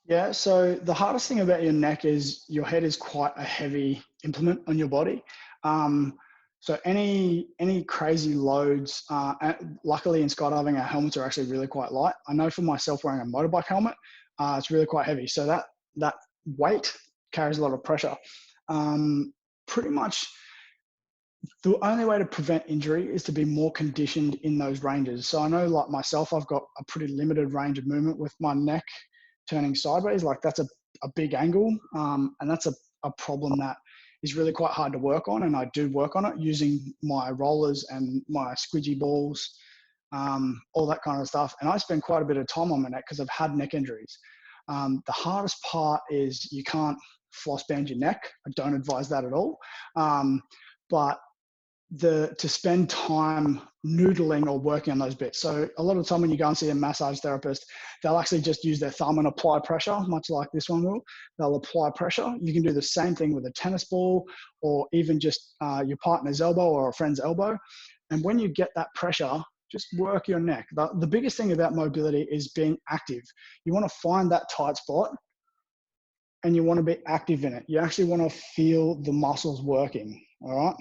Speaker 1: Yeah, so the hardest thing about your neck is your head is quite a heavy implement on your body. So any crazy loads, luckily in skydiving, our helmets are actually really quite light. I know for myself wearing a motorbike helmet, it's really quite heavy. So that weight carries a lot of pressure. Pretty much the only way to prevent injury is to be more conditioned in those ranges. So I know, like myself, I've got a pretty limited range of movement with my neck turning sideways. Like that's a big angle, and that's a problem that is really quite hard to work on, and I do work on it using my rollers and my squidgy balls, all that kind of stuff. And I spend quite a bit of time on my neck because I've had neck injuries. The hardest part is you can't floss band your neck. I don't advise that at all. But to spend time noodling or working on those bits. So a lot of the time when you go and see a massage therapist, they'll actually just use their thumb and apply pressure, much like this one will. They'll apply pressure. You can do the same thing with a tennis ball, or even just your partner's elbow or a friend's elbow. And when you get that pressure, just work your neck. The biggest thing about mobility is being active. You want to find that tight spot and you want to be active in it. You actually want to feel the muscles working, all right?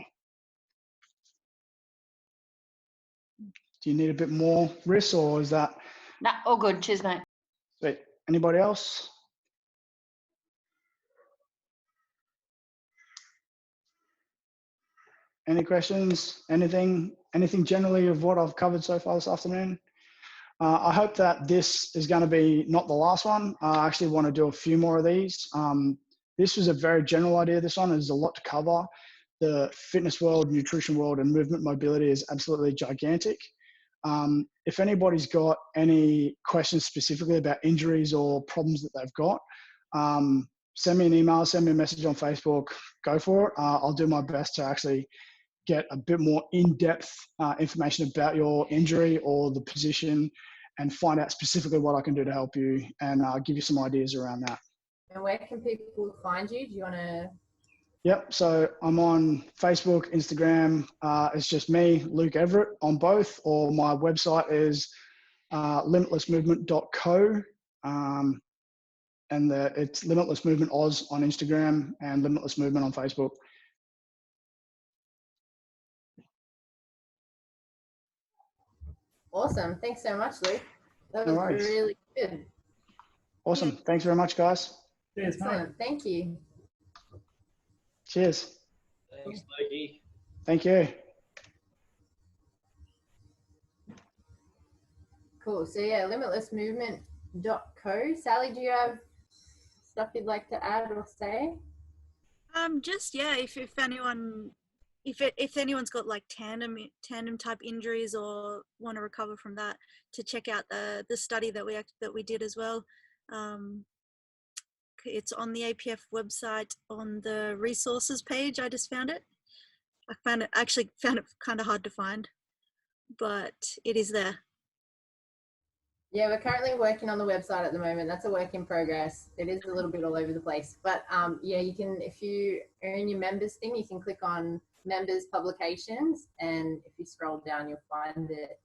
Speaker 1: Do you need a bit more, Riss, or is that?
Speaker 5: Nah, all good. Cheers, mate.
Speaker 1: Sweet. Anybody else? Any questions? Anything generally of what I've covered so far this afternoon? I hope that this is going to be not the last one. I actually want to do a few more of these. This was a very general idea. This one, there's a lot to cover. The fitness world, nutrition world, and movement mobility is absolutely gigantic. If anybody's got any questions specifically about injuries or problems that they've got, send me an email, send me a message on Facebook, go for it. I'll do my best to actually get a bit more in-depth information about your injury or the position and find out specifically what I can do to help you, and give you some ideas around that.
Speaker 3: And where can people find you? Do you want to?
Speaker 1: Yep, so I'm on Facebook, Instagram. It's just me, Luke Everett, on both, or my website is limitlessmovement.co, and it's Limitless Movement Oz on Instagram and Limitless Movement on Facebook.
Speaker 3: Awesome. Thanks so much, Luke. That
Speaker 1: No
Speaker 3: was
Speaker 1: worries.
Speaker 3: really good.
Speaker 1: Awesome. Thanks very much, guys.
Speaker 4: Cheers, mate.
Speaker 3: Excellent. Thank you.
Speaker 1: Cheers.
Speaker 4: Thanks, Lukey.
Speaker 1: Thank you.
Speaker 3: Cool. So yeah, limitlessmovement.co. Sally, do you have stuff you'd like to add or say?
Speaker 2: Just yeah, if anyone's got like tandem type injuries or want to recover from that, to check out the study that we did as well. It's on the APF website on the resources page. I just found it. I found it kind of hard to find, but it is there.
Speaker 3: Yeah, we're currently working on the website at the moment. That's a work in progress. It is a little bit all over the place, but yeah, you can, if you earn your members thing, you can click on members publications, and if you scroll down, you'll find it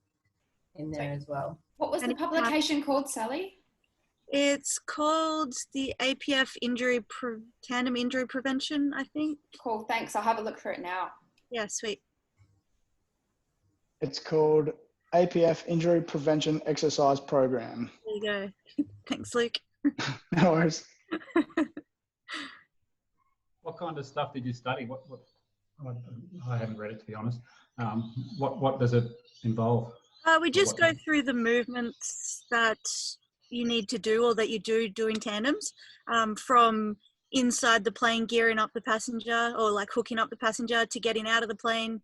Speaker 3: in there as well.
Speaker 7: What was the publication called, Sally?
Speaker 2: It's called the APF tandem injury prevention, I think.
Speaker 7: Cool, thanks. I'll have a look for it now.
Speaker 2: Yeah, sweet.
Speaker 1: It's called APF Injury Prevention Exercise Program.
Speaker 2: There you go. Thanks, Luke.
Speaker 1: No worries.
Speaker 8: What kind of stuff did you study? What I haven't read it, to be honest. What does it involve?
Speaker 2: We just go through the movements that you need to do or that you do in tandems, from inside the plane, gearing up the passenger, or like hooking up the passenger to getting out of the plane,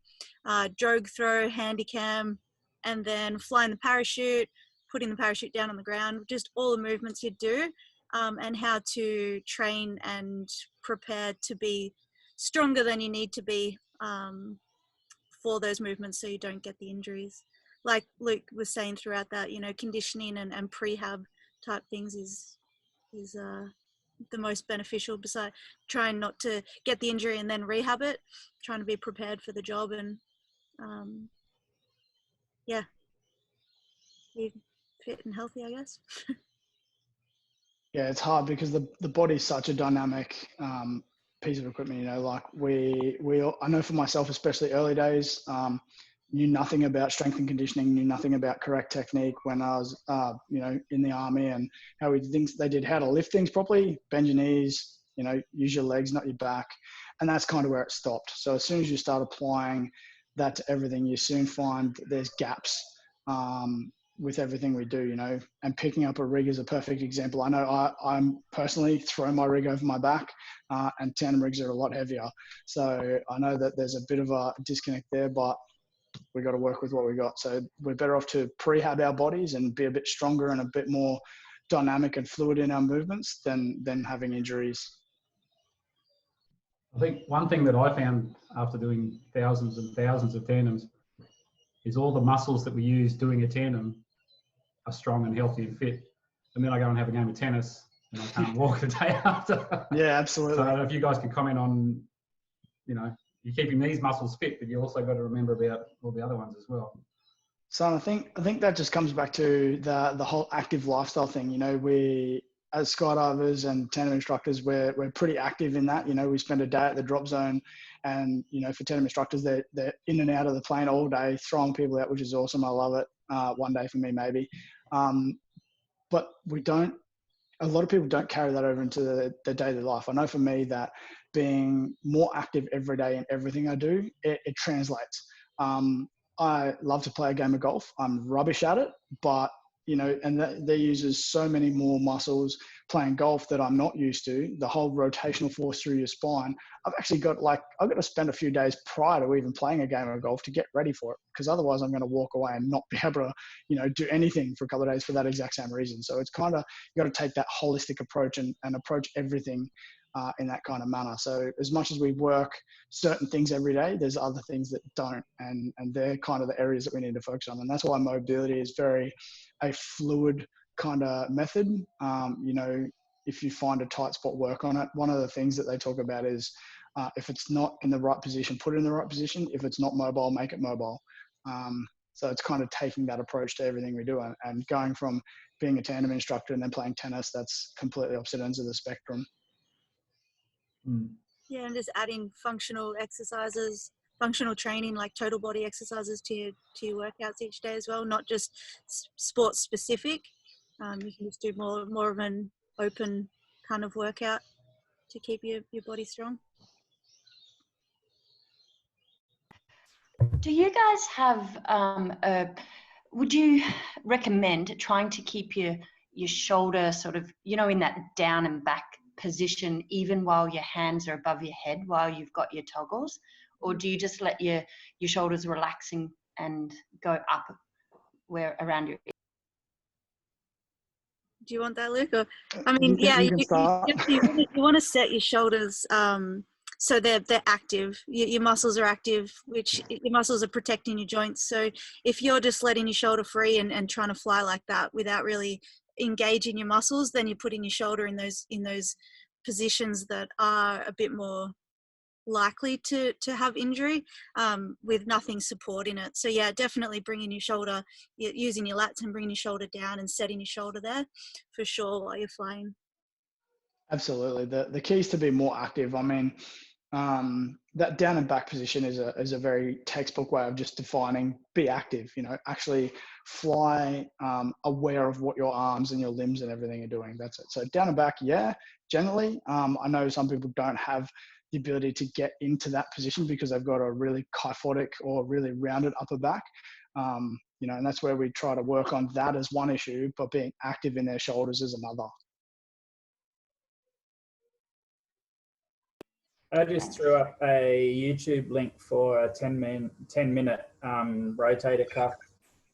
Speaker 2: drogue throw, handy cam, and then flying the parachute, putting the parachute down on the ground, just all the movements you do, and how to train and prepare to be stronger than you need to be for those movements so you don't get the injuries. Like Luke was saying throughout that, you know, conditioning and prehab type things is the most beneficial, besides trying not to get the injury and then rehab it, trying to be prepared for the job and yeah, be fit and healthy, I guess.
Speaker 1: Yeah, it's hard because the body's such a dynamic piece of equipment. You know, like I know for myself, especially early days, knew nothing about strength and conditioning, knew nothing about correct technique when I was, you know, in the army, and how we did things. They did how to lift things properly, bend your knees, you know, use your legs, not your back, and that's kind of where it stopped. So as soon as you start applying that to everything, you soon find there's gaps. With everything we do, you know, and picking up a rig is a perfect example. I know I'm personally throw my rig over my back, and tandem rigs are a lot heavier. So I know that there's a bit of a disconnect there, but we got to work with what we got. So we're better off to prehab our bodies and be a bit stronger and a bit more dynamic and fluid in our movements than having injuries.
Speaker 8: I think one thing that I found after doing thousands and thousands of tandems is all the muscles that we use doing a tandem are strong and healthy and fit. And then I go and have a game of tennis and I can't walk the day after.
Speaker 1: Yeah, absolutely.
Speaker 8: So I don't know if you guys can comment on, you know, you're keeping these muscles fit, but you also got to remember about all the other ones as well.
Speaker 1: So I think that just comes back to the whole active lifestyle thing. You know, we as skydivers and tandem instructors, we're pretty active in that. You know, we spend a day at the drop zone, and you know, for tandem instructors, they're in and out of the plane all day, throwing people out, which is awesome. I love it. One day for me, maybe. But a lot of people don't carry that over into the daily life. I know for me that being more active every day in everything I do, it translates. I love to play a game of golf. I'm rubbish at it, but you know, and that uses so many more muscles playing golf that I'm not used to. The whole rotational force through your spine. I've got to spend a few days prior to even playing a game of golf to get ready for it, because otherwise I'm going to walk away and not be able to, you know, do anything for a couple of days for that exact same reason. So it's kind of, you got to take that holistic approach and approach everything in that kind of manner. So as much as we work certain things every day, there's other things that don't, and they're kind of the areas that we need to focus on. And that's why mobility is very a fluid kind of method. You know, if you find a tight spot, work on it. One of the things that they talk about is if it's not in the right position, put it in the right position. If it's not mobile, make it mobile. So it's kind of taking that approach to everything we do, and going from being a tandem instructor and then playing tennis, that's completely opposite ends of the spectrum.
Speaker 2: Yeah, and just adding functional exercises, functional training, like total body exercises to your workouts each day as well, not just sports specific. You can just do more of an open kind of workout to keep your body strong.
Speaker 5: Do you guys have would you recommend trying to keep your shoulder sort of, you know, in that down and back position even while your hands are above your head while you've got your toggles, or do you just let your shoulders relaxing and go up where around your ears?
Speaker 2: Do you want that, Luke? Or, I mean, you want to set your shoulders so they're active. Your muscles are active, which your muscles are protecting your joints. So if you're just letting your shoulder free and trying to fly like that without really engaging your muscles, then you're putting your shoulder in those positions that are a bit more likely to have injury with nothing supporting it. So yeah, definitely bringing your shoulder, using your lats and bringing your shoulder down and setting your shoulder there for sure while you're flying.
Speaker 1: Absolutely. The key is to be more active. I mean, that down and back position is a very textbook way of just defining be active, you know, actually fly aware of what your arms and your limbs and everything are doing. That's it. So down and back, yeah, generally. I know some people don't have the ability to get into that position because they've got a really kyphotic or really rounded upper back. You know, and that's where we try to work on that as one issue, but being active in their shoulders is another.
Speaker 9: I just threw up a YouTube link for a 10-minute rotator cuff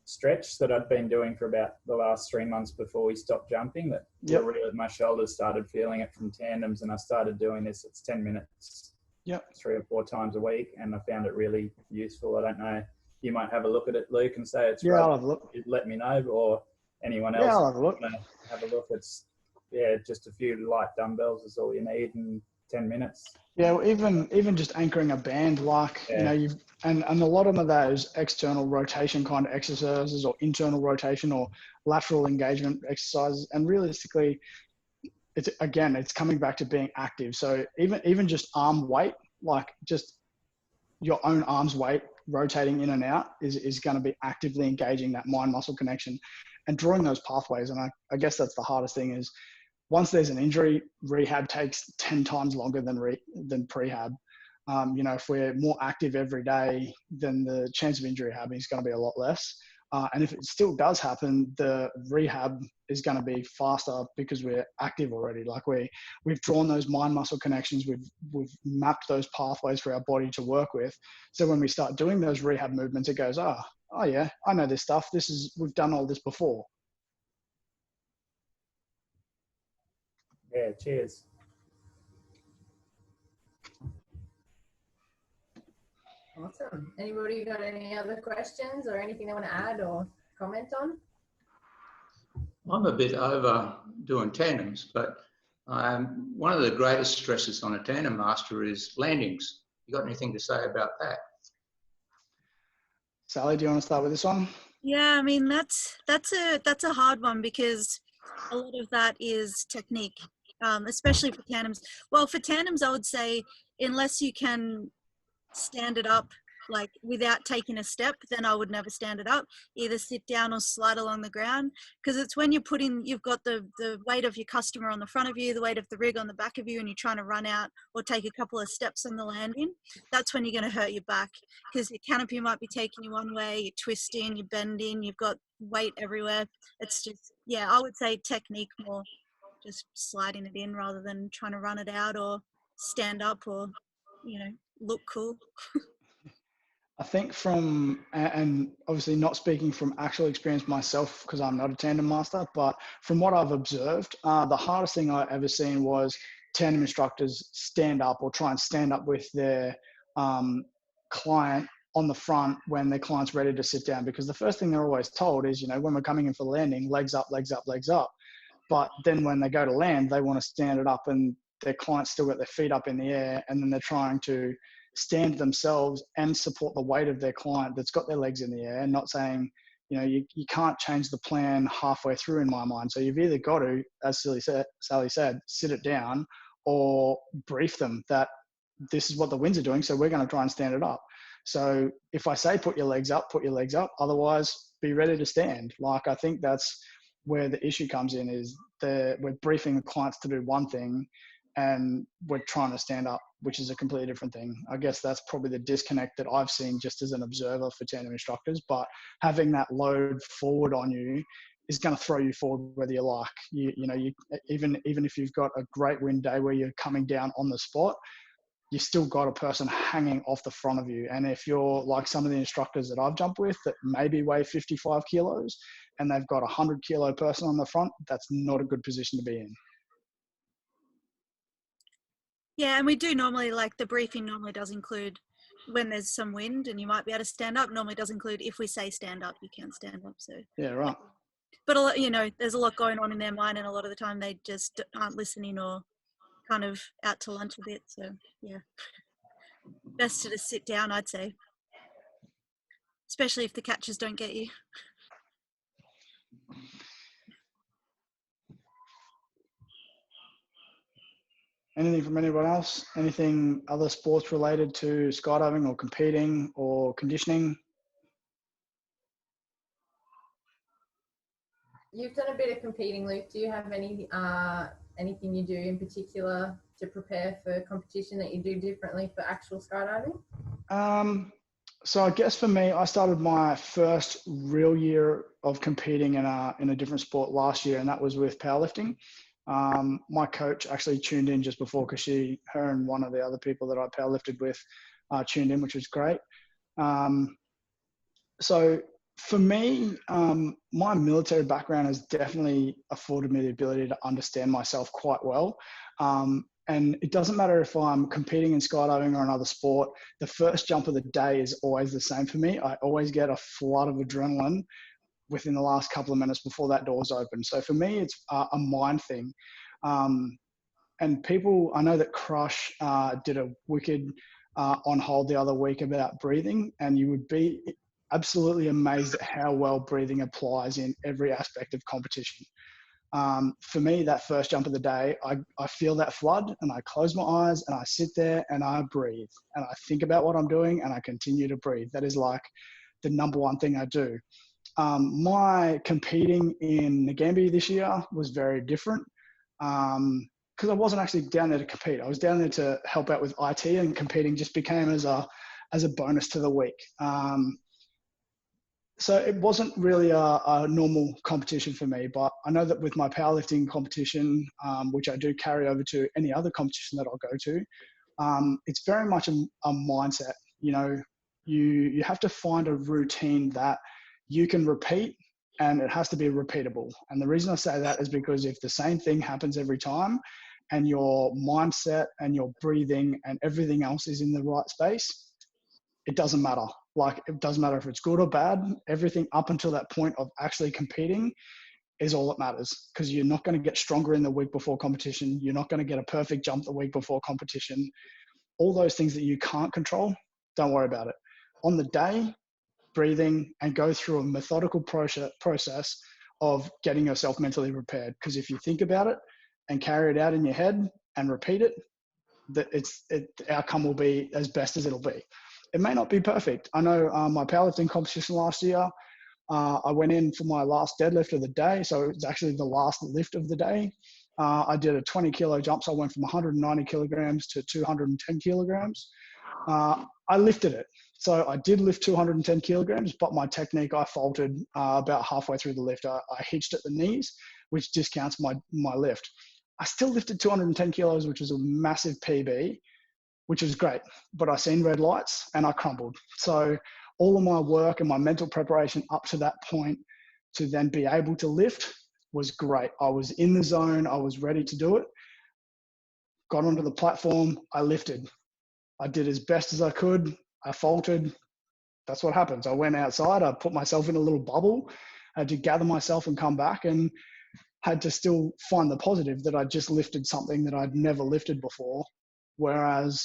Speaker 9: stretch that I'd been doing for about the last 3 months before we stopped jumping. That really, my shoulders started feeling it from tandems, and I started doing this. It's 10 minutes, 3 or 4 times a week, and I found it really useful. I don't know. You might have a look at it, Luke, and say it's
Speaker 1: I'll have a look.
Speaker 9: Let me know, or anyone else.
Speaker 1: I'll have a look.
Speaker 9: Have a look. It's just a few light dumbbells is all you need in 10 minutes.
Speaker 1: Yeah, well, even just anchoring a band, like and a lot of them are those external rotation kind of exercises, or internal rotation, or lateral engagement exercises. And realistically, it's coming back to being active. So even just arm weight, like just your own arm's weight rotating in and out is going to be actively engaging that mind muscle connection and drawing those pathways. And I guess that's the hardest thing is, once there's an injury, rehab takes 10 times longer than prehab. If we're more active every day, then the chance of injury happening is going to be a lot less. And if it still does happen, the rehab is going to be faster because we're active already. Like we've drawn those mind muscle connections. We've mapped those pathways for our body to work with. So when we start doing those rehab movements, it goes, oh yeah, I know this stuff. We've done all this before.
Speaker 9: Yeah, cheers.
Speaker 3: Awesome. Anybody got any other questions or anything they want to add or comment on?
Speaker 10: I'm a bit over doing tandems, but one of the greatest stresses on a tandem master is landings. You got anything to say about that?
Speaker 1: Sally, do you want to start with this one?
Speaker 2: Yeah, I mean that's a hard one, because a lot of that is technique, especially for tandems. Well, for tandems, I would say unless you can stand it up like without taking a step, then I would never stand it up. Either sit down or slide along the ground, because it's when you've got the weight of your customer on the front of you, the weight of the rig on the back of you, and you're trying to run out or take a couple of steps on the landing. That's when you're going to hurt your back, because your canopy might be taking you one way, you're twisting, you're bending, you've got weight everywhere. It's just, I would say technique more, just sliding it in rather than trying to run it out or stand up or look cool.
Speaker 1: I think and obviously not speaking from actual experience myself, because I'm not a tandem master, but from what I've observed, the hardest thing I ever seen was tandem instructors stand up or try and stand up with their client on the front when their client's ready to sit down, because the first thing they're always told is, when we're coming in for landing, legs up, legs up, legs up. But then when they go to land, they want to stand it up and their client's still got their feet up in the air, and then they're trying to stand themselves and support the weight of their client that's got their legs in the air, and not saying, you can't change the plan halfway through in my mind. So you've either got to, as Sally said, sit it down, or brief them that this is what the winds are doing, so we're going to try and stand it up. So if I say put your legs up, otherwise be ready to stand. Like, I think that's where the issue comes in, is we're briefing the clients to do one thing and we're trying to stand up, which is a completely different thing. I guess that's probably the disconnect that I've seen just as an observer for tandem instructors. But having that load forward on you is going to throw you forward whether you like. Even if you've got a great wind day where you're coming down on the spot, you still got a person hanging off the front of you. And if you're like some of the instructors that I've jumped with that maybe weigh 55 kilos and they've got a 100-kilo person on the front, that's not a good position to be in.
Speaker 2: Yeah, and we do normally, like, the briefing normally does include when there's some wind and you might be able to stand up. Normally does include if we say stand up, you can stand up. So
Speaker 1: yeah, right.
Speaker 2: But a lot, there's a lot going on in their mind, and a lot of the time they just aren't listening or kind of out to lunch a bit. So yeah, best to just sit down, I'd say, especially if the catches don't get you.
Speaker 1: Anything from anyone else? Anything other sports related to skydiving or competing or conditioning?
Speaker 3: You've done a bit of competing, Luke. Do you have anything you do in particular to prepare for competition that you do differently for actual skydiving?
Speaker 1: So I guess for me, I started my first real year of competing in a different sport last year, and that was with powerlifting. My coach actually tuned in just before because her and one of the other people that I powerlifted with tuned in, which was great. So for me, my military background has definitely afforded me the ability to understand myself quite well. And it doesn't matter if I'm competing in skydiving or another sport, the first jump of the day is always the same for me. I always get a flood of adrenaline within the last couple of minutes before that door's open. So for me, it's a mind thing. And people, I know that Crush did a wicked on hold the other week about breathing, and you would be absolutely amazed at how well breathing applies in every aspect of competition. For me, that first jump of the day, I feel that flood and I close my eyes and I sit there and I breathe and I think about what I'm doing and I continue to breathe. That is like the number one thing I do. My competing in Ngambia this year was very different because I wasn't actually down there to compete. I was down there to help out with IT, and competing just became as a bonus to the week. So it wasn't really a normal competition for me, but I know that with my powerlifting competition, which I do carry over to any other competition that I'll go to, it's very much a mindset. You know, you have to find a routine that you can repeat, and it has to be repeatable. And the reason I say that is because if the same thing happens every time and your mindset and your breathing and everything else is in the right space, it doesn't matter. Like, it doesn't matter if it's good or bad. Everything up until that point of actually competing is all that matters, because you're not going to get stronger in the week before competition. You're not going to get a perfect jump the week before competition. All those things that you can't control, don't worry about it. On the day, breathing and go through a methodical process of getting yourself mentally prepared. Because if you think about it and carry it out in your head and repeat it, the outcome will be as best as it'll be. It may not be perfect. I know my powerlifting competition last year, I went in for my last deadlift of the day. So it was actually the last lift of the day. I did a 20 kilo jump. So I went from 190 kilograms to 210 kilograms. I lifted it. So I did lift 210 kilograms, but my technique, I faltered about halfway through the lift. I hitched at the knees, which discounts my lift. I still lifted 210 kilos, which was a massive PB, which was great, but I seen red lights and I crumbled. So all of my work and my mental preparation up to that point to then be able to lift was great. I was in the zone. I was ready to do it. Got onto the platform. I lifted. I did as best as I could. I faltered. That's what happens. I went outside. I put myself in a little bubble. I had to gather myself and come back, and had to still find the positive that I just lifted something that I'd never lifted before. Whereas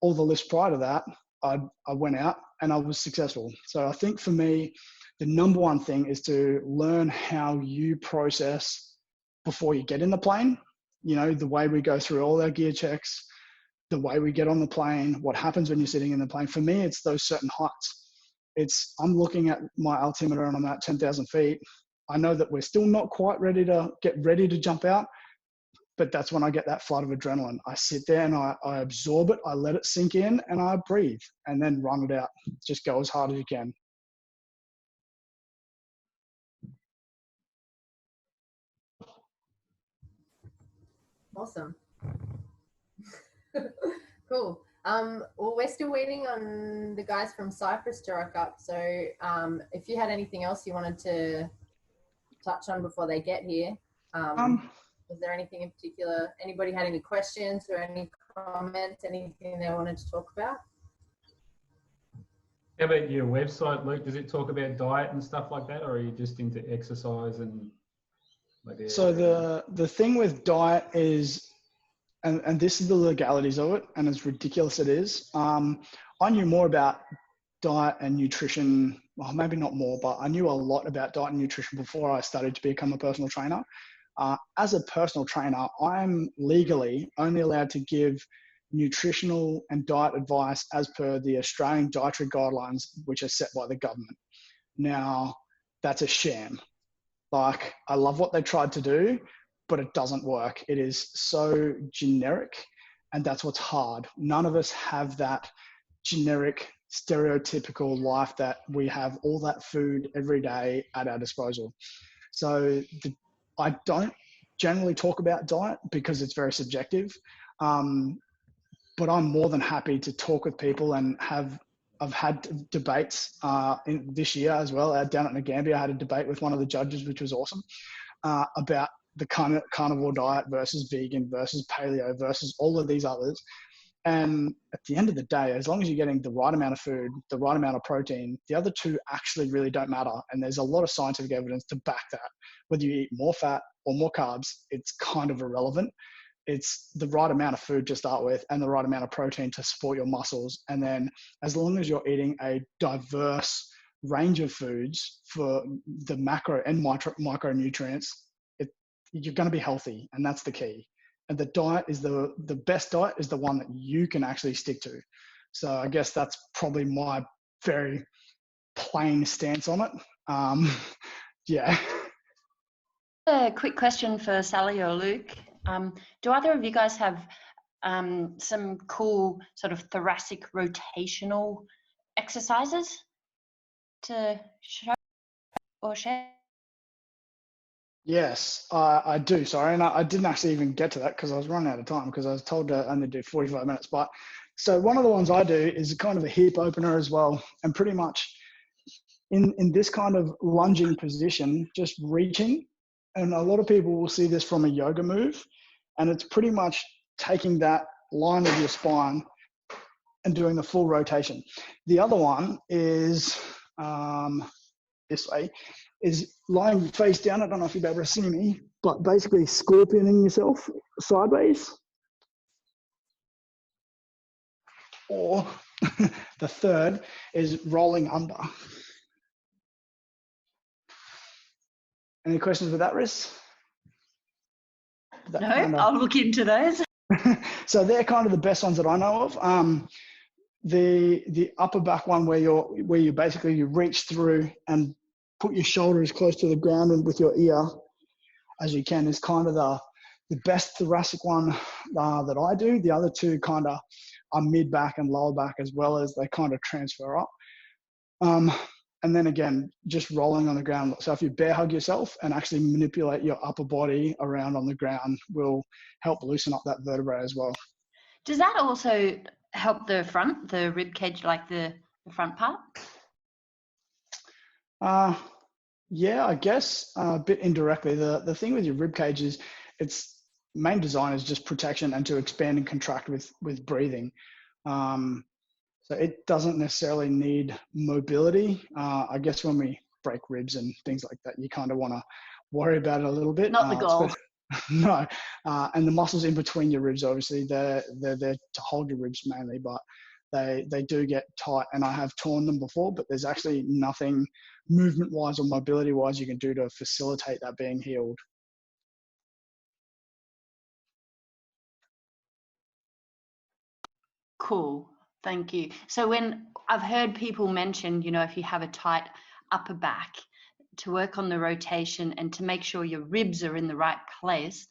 Speaker 1: all the lifts prior to that, I went out and I was successful. So I think for me, the number one thing is to learn how you process before you get in the plane. You know, the way we go through all our gear checks, the way we get on the plane, what happens when you're sitting in the plane. For me, it's those certain heights. I'm looking at my altimeter and I'm at 10,000 feet. I know that we're still not quite ready to jump out, but that's when I get that flood of adrenaline. I sit there and I absorb it, I let it sink in, and I breathe and then run it out. Just go as hard as you can.
Speaker 3: Awesome. Cool. Well, we're still waiting on the guys from Cyprus to rock up. So if you had anything else you wanted to touch on before they get here, was there anything in particular? Anybody had any questions or any comments, anything they wanted to talk about?
Speaker 8: How about your website, Luke? Does it talk about diet and stuff like that, or are you just into exercise and maybe?
Speaker 1: So the thing with diet is, and this is the legalities of it, and as ridiculous it is, I knew more about diet and nutrition, well, maybe not more, but I knew a lot about diet and nutrition before I started to become a personal trainer. As a personal trainer, I'm legally only allowed to give nutritional and diet advice as per the Australian dietary guidelines, which are set by the government. Now, that's a sham. Like, I love what they tried to do, but it doesn't work. It is so generic, and that's what's hard. None of us have that generic, stereotypical life that we have all that food every day at our disposal. So I don't generally talk about diet because it's very subjective. But I'm more than happy to talk with people and I've had debates in this year as well. Down at Nagambia, I had a debate with one of the judges, which was awesome, about the carnivore diet versus vegan versus paleo versus all of these others. And at the end of the day, as long as you're getting the right amount of food, the right amount of protein, the other two actually really don't matter. And there's a lot of scientific evidence to back that. Whether you eat more fat or more carbs, it's kind of irrelevant. It's the right amount of food to start with and the right amount of protein to support your muscles. And then as long as you're eating a diverse range of foods for the macro and micronutrients, you're going to be healthy. And that's the key. And the diet is the best diet is the one that you can actually stick to. So I guess that's probably my very plain stance on it. Yeah.
Speaker 5: A quick question for Sally or Luke. Do either of you guys have some cool sort of thoracic rotational exercises to show or share?
Speaker 1: Yes, I do. Sorry, and I didn't actually even get to that because I was running out of time because I was told to only do 45 minutes. But so one of the ones I do is kind of a hip opener as well, and pretty much in this kind of lunging position, just reaching. And a lot of people will see this from a yoga move, and it's pretty much taking that line of your spine and doing the full rotation. The other one is this way. Is lying face down. I don't know if you'll be able to see me, but basically scorpioning yourself sideways. Or the third is rolling under. Any questions with that, Riz?
Speaker 5: No, I'll look into those.
Speaker 1: So they're kind of the best ones that I know of. The upper back one where you basically you reach through and put your shoulder as close to the ground and with your ear as you can is kind of the best thoracic one that I do. The other two kind of are mid back and lower back as well, as they kind of transfer up. And then again, just rolling on the ground. So if you bear hug yourself and actually manipulate your upper body around on the ground will help loosen up that vertebrae as well.
Speaker 5: Does that also help the rib cage, like the front part?
Speaker 1: Yeah, I guess a bit indirectly. The thing with your rib cage is its main design is just protection and to expand and contract with breathing. So it doesn't necessarily need mobility. I guess when we break ribs and things like that, you kind of want to worry about it a little bit.
Speaker 5: Not the goal.
Speaker 1: No. And the muscles in between your ribs, obviously, they're there to hold your ribs mainly, but they do get tight, and I have torn them before, but there's actually nothing movement-wise or mobility-wise you can do to facilitate that being healed.
Speaker 5: Cool. Thank you. So when I've heard people mention, if you have a tight upper back, to work on the rotation and to make sure your ribs are in the right place,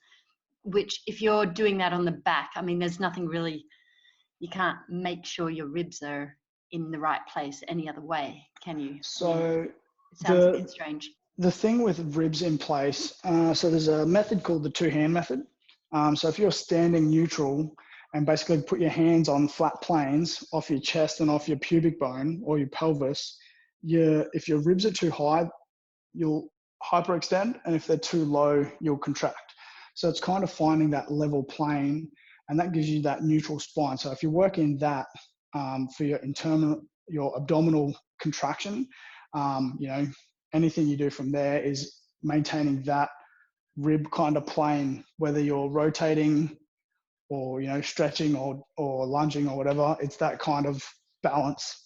Speaker 5: which if you're doing that on the back, I mean, there's nothing really, you can't make sure your ribs are in the right place any other way, can you?
Speaker 1: So
Speaker 5: it sounds a bit strange.
Speaker 1: The thing with ribs in place, so there's a method called the two-hand method. So if you're standing neutral and basically put your hands on flat planes off your chest and off your pubic bone or your pelvis, if your ribs are too high, you'll hyperextend, and if they're too low, you'll contract. So it's kind of finding that level plane, and that gives you that neutral spine. So if you're working that for your abdominal contraction, anything you do from there is maintaining that rib kind of plane, whether you're rotating or stretching or lunging or whatever. It's that kind of balance.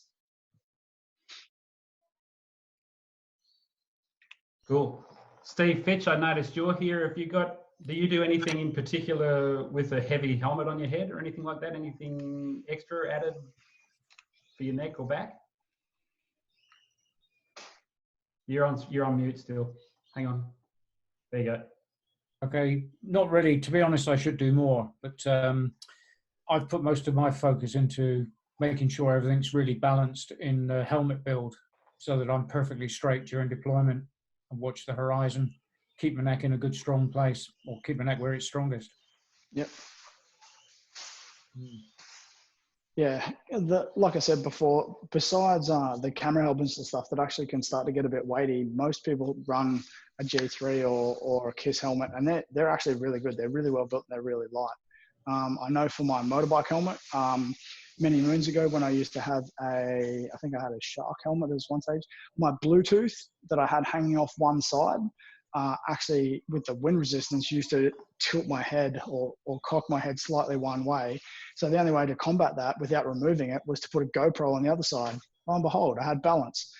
Speaker 8: Cool. Steve Fitch, I noticed you're here. Do you do anything in particular with a heavy helmet on your head or anything like that? Anything extra added for your neck or back? You're on mute still. Hang on. There you go.
Speaker 11: Okay, not really. To be honest, I should do more, but I've put most of my focus into making sure everything's really balanced in the helmet build so that I'm perfectly straight during deployment and watch the horizon, keep my neck in a good strong place, or keep my neck where it's strongest.
Speaker 1: Yep. Yeah, like I said before, besides the camera helmets and stuff that actually can start to get a bit weighty, most people run a G3 or a KISS helmet, and they're actually really good. They're really well built and they're really light. I know for my motorbike helmet, many moons ago when I used to have I think I had a shark helmet at one stage, my Bluetooth that I had hanging off one side, actually with the wind resistance used to tilt my head or cock my head slightly one way. So the only way to combat that without removing it was to put a GoPro on the other side. Lo and behold, I had balance.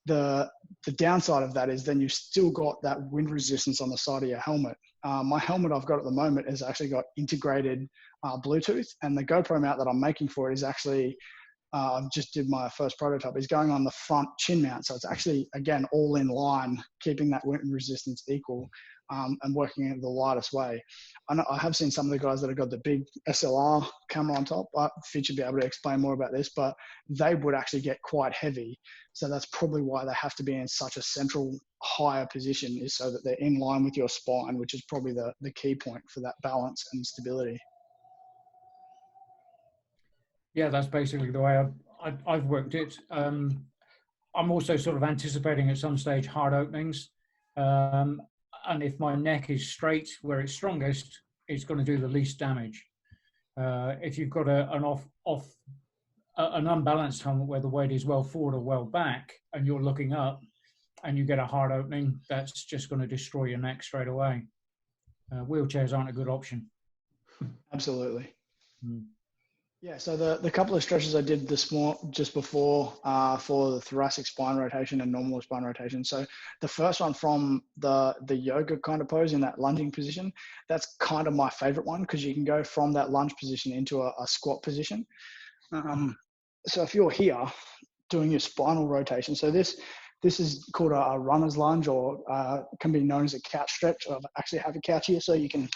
Speaker 1: The downside of that is then you've still got that wind resistance on the side of your helmet. My helmet I've got at the moment has actually got integrated Bluetooth, and the GoPro mount that I'm making for it is actually, I've just did my first prototype, is going on the front chin mount. So it's actually, again, all in line, keeping that wind resistance equal and working in the lightest way. I have seen some of the guys that have got the big SLR camera on top. Fitch would be able to explain more about this, but they would actually get quite heavy. So that's probably why they have to be in such a central higher position, is so that they're in line with your spine, which is probably the key point for that balance and stability. Yeah,
Speaker 11: that's basically the way I've worked it. I'm also sort of anticipating at some stage hard openings. And if my neck is straight where it's strongest, it's going to do the least damage. If you've got an unbalanced helmet where the weight is well forward or well back, and you're looking up and you get a hard opening, that's just going to destroy your neck straight away. Wheelchairs aren't a good option.
Speaker 1: Absolutely. Yeah, so the couple of stretches I did just before for the thoracic spine rotation and normal spine rotation. So the first one from the yoga kind of pose in that lunging position, that's kind of my favorite one, because you can go from that lunge position into a squat position. So if you're here doing your spinal rotation, so this is called a runner's lunge, or can be known as a couch stretch. I actually have a couch here so you can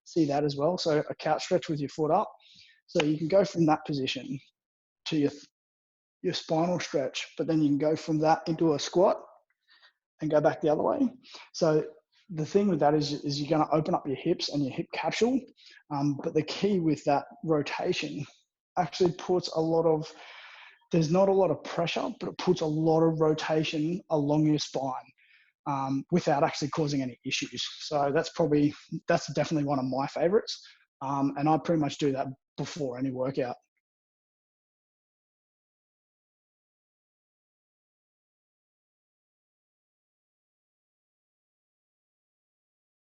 Speaker 1: see that as well. So a couch stretch with your foot up. So you can go from that position to your spinal stretch, but then you can go from that into a squat and go back the other way. So the thing with that is you're going to open up your hips and your hip capsule. But the key with that rotation actually puts there's not a lot of pressure, but it puts a lot of rotation along your spine without actually causing any issues. So that's definitely one of my favorites. And I pretty much do that before any workout.